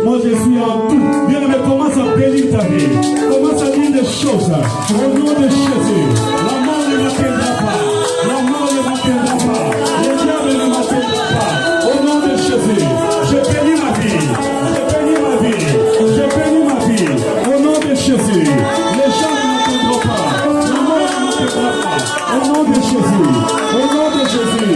Moi je suis en tout. Bien aimé, commence à bénir ta vie. Commence à dire des choses. Au nom de Jésus, la mort ne m'atteindra pas. La mort ne m'atteindra pas. Le diable ne m'atteindra pas. Au nom de Jésus, je bénis ma vie. Je bénis ma vie. Je bénis ma vie. Au nom de Jésus, les gens ne m'atteindront pas. La mort ne m'atteindra pas. Au nom de Jésus. Au nom de Jésus.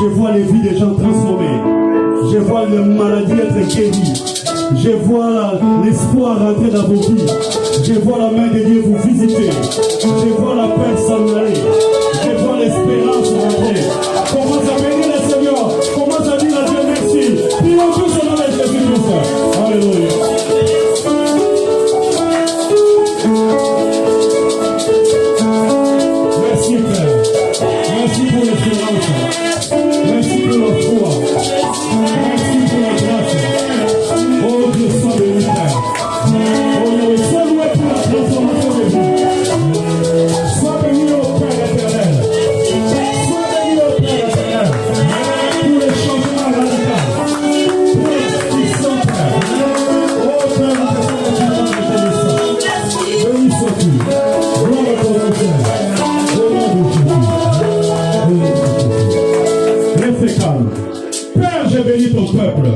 Je vois les vies des gens transformées. Je vois les maladies être guéries. Je vois l'espoir rentrer dans vos vies. Je vois la main de Dieu vous visiter. Je vois la paix s'en aller. Je vois l'espérance rentrer. Commence à bénir le Seigneur. Commence à dire à Dieu merci. Prions tous au nom de Jésus-Christ. Alléluia. Merci Père. Merci pour l'espérance. Merci pour la foi. Merci pour la grâce. Oh Dieu, sois béni Père. Oh Dieu, sois loué pour la transformation de vie. Sois béni au Père éternel. Sois béni au Père éternel. Pour les changements radicaux. Pour les puissants Père. Oh Père, nous te sommes reconnaissants. Béni sois-tu. Gloire à ton nom Père. Au nom de Jésus. Reste calme. Père, je bénis ton peuple.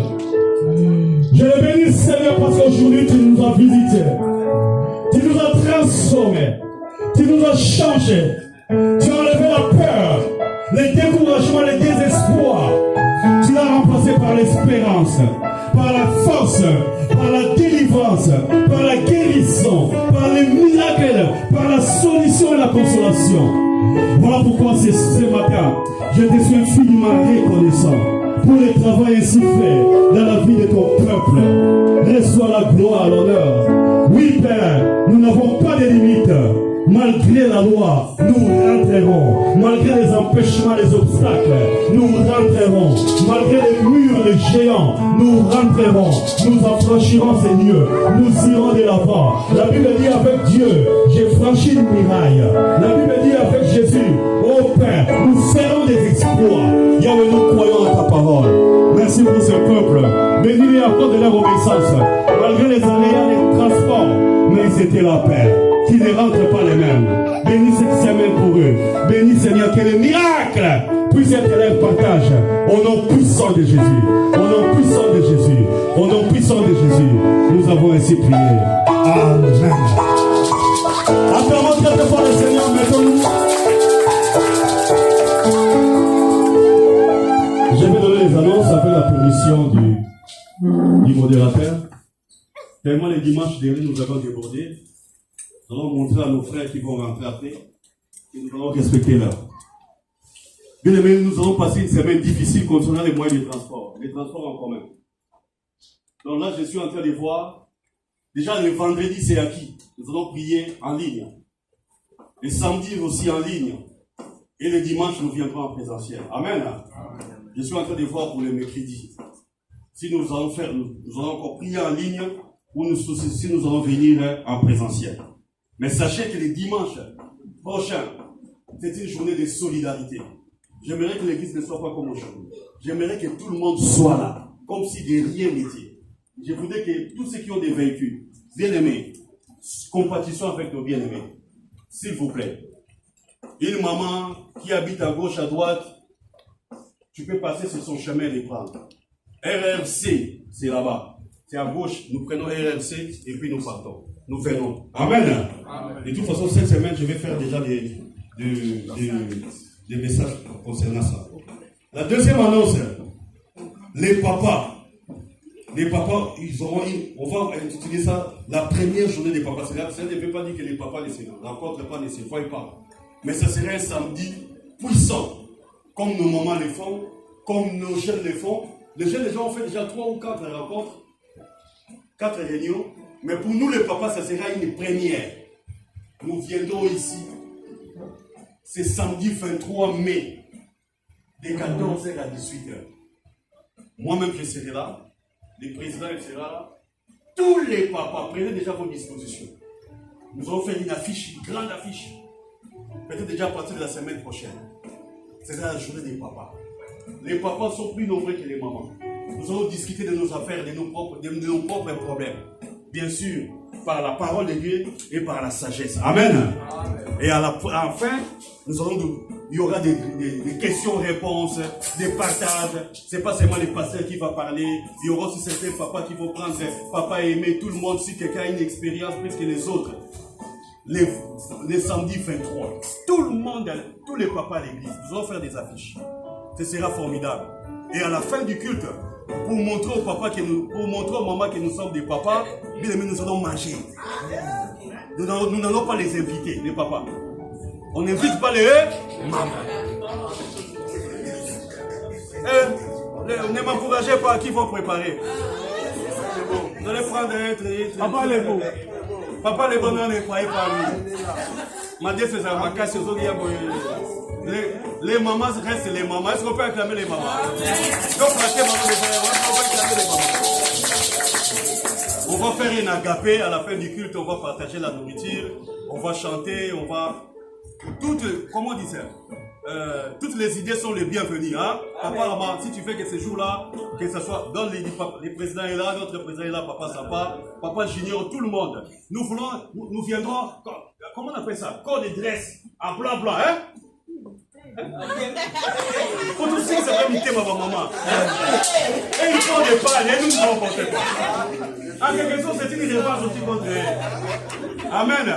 Je le bénis, Seigneur, parce qu'aujourd'hui, tu nous as visités. Tu nous as transformés. Tu nous as changés. Tu as enlevé la peur, le découragement, le désespoir. Tu l'as remplacé par l'espérance, par la force, par la délivrance, par la guérison, par les miracles, par la solution et la consolation. Voilà pourquoi ce matin, je te suis infiniment reconnaissant pour le travail ainsi fait dans la vie de ton peuple. Reçois la gloire, l'honneur. Oui, Père, nous n'avons pas de limites. Malgré la loi, nous rentrerons. Malgré les empêchements, les obstacles, nous rentrerons. Malgré les murs, les géants, nous rentrerons. Nous affranchirons ces lieux. Nous irons de l'avant. La Bible dit avec Dieu, j'ai franchi une muraille. La Bible dit avec Jésus, oh Père, nous ferons des exploits. Yahweh, nous croyons à ta parole. Merci pour ce peuple. Bénis-les à cause de leur obéissance. Malgré les aléas, les transports, mais c'était la paix. Qui ne rentrent pas les mêmes. Bénis cette semaine pour eux. Bénis Seigneur que les miracles puissent être leur partage. Au nom puissant de Jésus. Au nom puissant de Jésus. Au nom puissant de Jésus. Nous avons ainsi prié. Amen. Acclamons très fort le Seigneur, mettons-nous. Je vais donner les annonces avec la permission du modérateur. Tellement les dimanches derniers nous avons débordé. Nous allons montrer à nos frères qui vont rentrer après et nous allons respecter l'heure. Bien aimés, nous allons passer une semaine difficile concernant les moyens de transport, les transports en commun. Donc là, je suis en train de voir, déjà le vendredi c'est acquis, nous allons prier en ligne. Le samedi aussi en ligne. Et le dimanche, nous viendrons en présentiel. Amen. Je suis en train de voir pour le mercredi. Si nous allons faire, nous allons encore prier en ligne ou si nous allons venir en présentiel. Mais sachez que le dimanche prochain, c'est une journée de solidarité. J'aimerais que l'église ne soit pas comme aujourd'hui. J'aimerais que tout le monde soit là, comme si de rien n'était. Je voudrais que tous ceux qui ont des véhicules, bien-aimés, compatissons avec nos bien-aimés. S'il vous plaît. Une maman qui habite à gauche, à droite, tu peux passer sur son chemin et les prendre. RRC, c'est là-bas. C'est à gauche, nous prenons RRC et puis nous partons. Nous venons. Amen. Amen. De toute façon, cette semaine, je vais faire déjà des messages concernant ça. La deuxième annonce, les papas, on va utiliser ça, la première journée des papas. Ça ne veut pas dire que les papas ne se rencontrent pas, ne se voient pas. Mais ça serait un samedi puissant, comme nos mamans le font, comme nos jeunes le font. Les jeunes, les gens ont fait déjà 3 ou 4 rencontres, 4 réunions. Mais pour nous, les papas, ça sera une première. Nous viendrons ici. C'est samedi 23 mai, de 14h à 18h. Moi-même, je serai là. Le président, il sera là. Tous les papas, prenez déjà vos dispositions. Nous allons faire une affiche, une grande affiche. Peut-être déjà à partir de la semaine prochaine. C'est la journée des papas. Les papas sont plus nombreux que les mamans. Nous allons discuter de nos affaires, de nos propres problèmes. Bien sûr, par la parole de Dieu et par la sagesse. Amen. Amen. Et à la fin, il y aura des questions-réponses, des partages. Ce n'est pas seulement les pasteurs qui vont parler. Il y aura aussi certains papas qui vont prendre papa et aimer tout le monde si quelqu'un a une expérience plus que les autres. Les samedis 23. Tout le monde, tous les papas à l'église, nous allons faire des affiches. ce sera formidable. Et à la fin du culte, pour montrer au papa pour montrer aux mamans que nous sommes des papas, bien aimé, nous allons manger. Nous n'allons pas les inviter, les papas. On n'invite pas les mamans. Ne m'encouragez pas, qui vont préparer. Vous allez prendre un trait. Papa les beaux. Papa les bonheurs ne croyez pas lui. Ma Dieu, c'est ça, ma casse aux autres. Les mamans restent les mamans. Est-ce qu'on peut acclamer les mamans? Donc, on va faire une agapé à la fin du culte, on va partager la nourriture, on va chanter, on va... comment on dit ça? Toutes les idées sont les bienvenues. Hein? Papa, maman, si tu fais que ce jour-là, que ce soit dans les présidents est là, notre président est là, papa Sapa, papa Junior, tout le monde. Nous viendrons, comment on appelle ça? Corps de dresse, à blanc, hein? Pour tous ceux qui savent imiter ma maman. Et ils font des pas, et nous ne nous portons pas. En quelque sorte, c'est une revanche aussi contre eux. Amen.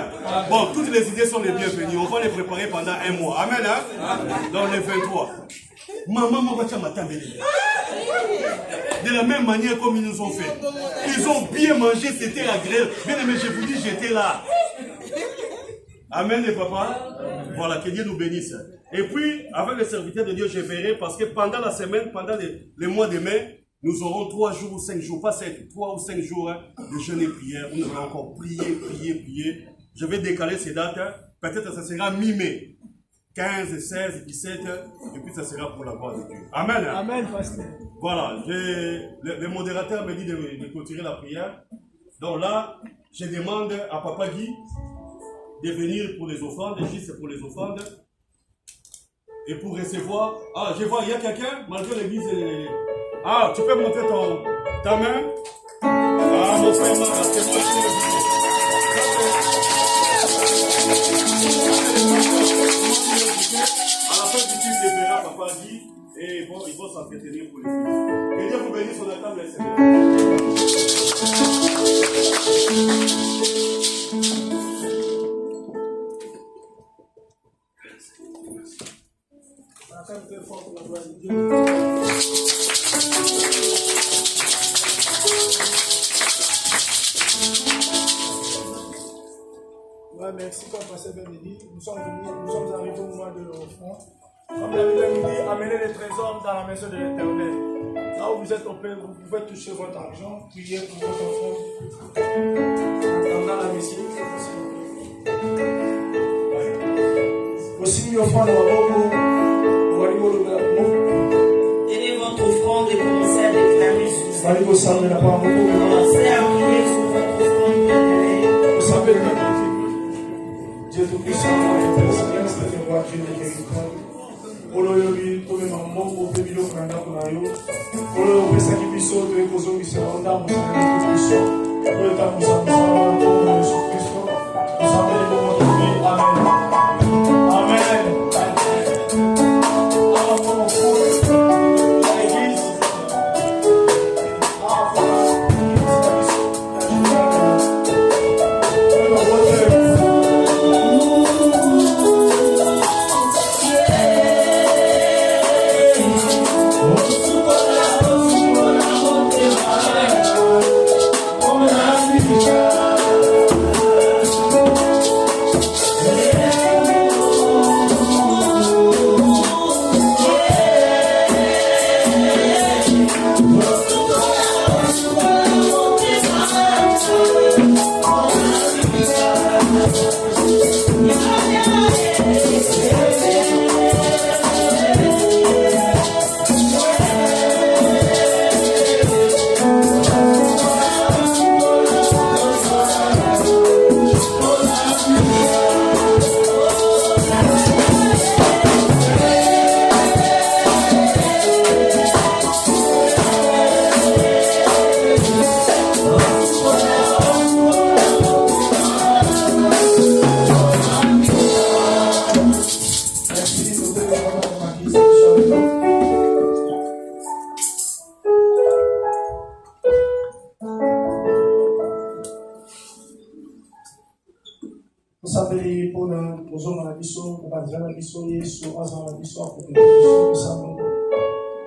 Bon, toutes les idées sont les bienvenues. On va les préparer pendant un mois. Amen. Hein? Dans les 23. Maman, moi, je de la même manière comme ils nous ont fait. Ils ont bien mangé, c'était agréable. Bien aimé, je vous dis, j'étais là. Amen, les papas. Voilà, que Dieu nous bénisse. Et puis, avec le serviteur de Dieu, je verrai, parce que pendant la semaine, pendant les mois de mai, nous aurons 3 jours ou 5 jours, pas 3 ou 5 jours, hein, de jeûne et prière, où nous allons encore prier. Je vais décaler ces dates, hein. Peut-être que ça sera mi-mai, 15, 16, 17, et puis ça sera pour la gloire de Dieu. Amen. Hein. Amen, pasteur. Voilà, le modérateur me dit de clôturer la prière. Donc là, je demande à Papa Guy de venir pour les offrandes, juste pour les offrandes. Et pour recevoir... Ah, je vois, il y a quelqu'un, malgré l'église... Ah, tu peux montrer ta main? Ah, mon frère, c'est moi qui à la fin du culte, il verra Papa dit, et bon, il va s'entretenir pour l'église. Que Dieu vous bénisse sur la table, Seigneur. Ouais, merci comme pasteur Bénédit. Nous sommes arrivés au moment de l'offrande. Comme la Bible nous dit, amenez les trésors dans la maison de l'Éternel. Là où vous êtes au Père, vous pouvez toucher votre argent, prier pour votre offrande. Attendant la musique. Aussi, l'offrande de tenez votre offrande et commencez à déclarer sur ça. Commencez à prier sur votre offrande bien-aimée. Vous savez, Dieu Tout-Puissant, Céleste, Dieu de Jéricho. Oloyobi, Tome Mambo, Bébilo Kanayo. Oloyo, Pesaki Biso, de Kozo, Misséronda, Moussana, Tout-Puissant. Oloyota, Moussana, Moussana, Jésus-Christ. Nous savons les moments de vie. Amen. Amen.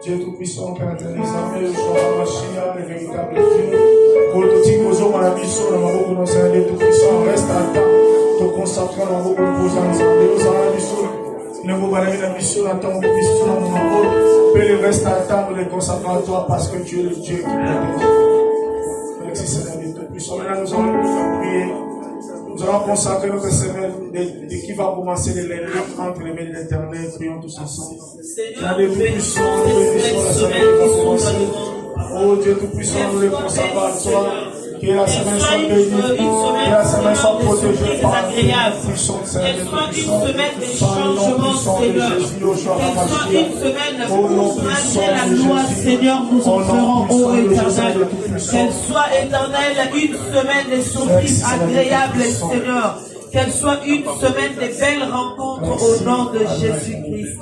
Dieu Tout-Puissant, Père éternel, Samuel, Yoshua, Mashiach, le véritable Dieu. Pour tout ce qui nous a mis sur le Maroc, nous sommes Dieu Tout-Puissant, reste à temps, te consacrer dans le Maroc, nous posons ensemble. Nous avons mis sur le Maroc, la mission, la temps, nous mission dans le Maroc. Mais le reste à temps, nous les consacrons à toi parce que tu es le Dieu qui protège. Merci Seigneur Dieu Tout-Puissant. Maintenant, nous allons prier. Nous allons consacrer notre semaine qui va commencer les lundi entre les mains de l'Éternel. Prions tous ensemble. Seigneur, nous bénissons cette semaine qui sont dans le monde. Oh Dieu Tout-Puissant, nous les consacrons à toi. Que la semaine soit bénie, que la semaine soit protégée par la puissance de Seigneur. Qu'elle soit une semaine des changements, Seigneur. Qu'elle soit une semaine où malgré la loi, Seigneur, nous en ferons, ô Éternel. Qu'elle soit éternelle, une semaine des surprises agréables, Seigneur. Qu'elle soit une semaine de belles rencontres au nom de Jésus-Christ.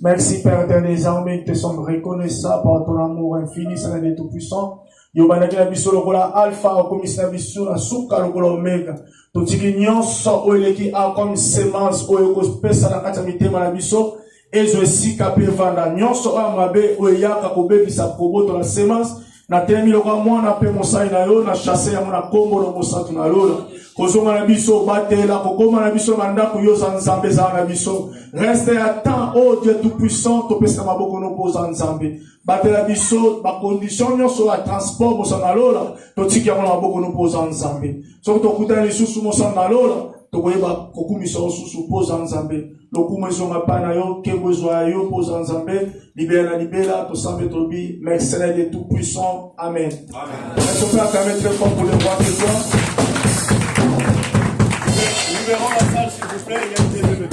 Merci Père éternel, les armées, te sommes reconnaissants par ton amour infini, Seigneur de Tout-Puissant. Yobanaki na biso lokola alpha okomisi na biso na suka lokola omega totiki nyonso oyo eleki a comme semence oyo ekopesa na kati ya mitema na biso ezwa esika mpe evanda nyonso oyo mabe oyo eyaka kobebisa koboto na semence natelemi lokola mwana mpe mosali na yo na chasse yango na kombo na mosantu na lola kozonga na biso obatela kokoma na biso bandako yoza nzambe ezala na biso reste ya temps o Dieu Tout-Puissant topesa maboko nopoza nzambe batela biso bacondition nyonso ya transport mosana lola totiki yango na maboko nopoza nzambe soki tokutana lisusu mosana na lola tokoyeba kokumisa osusu poza nzambe lokumu ezonga pa na yo nkembo ezwa ya yo poza nzambe libela na libela tosambe tolobi merci Seigneur de Tout-Puissant amen. Est-ce qu'on peut acclamer très fort pour le roi de toi? Libérons la salle s'il vous plaît, il y a une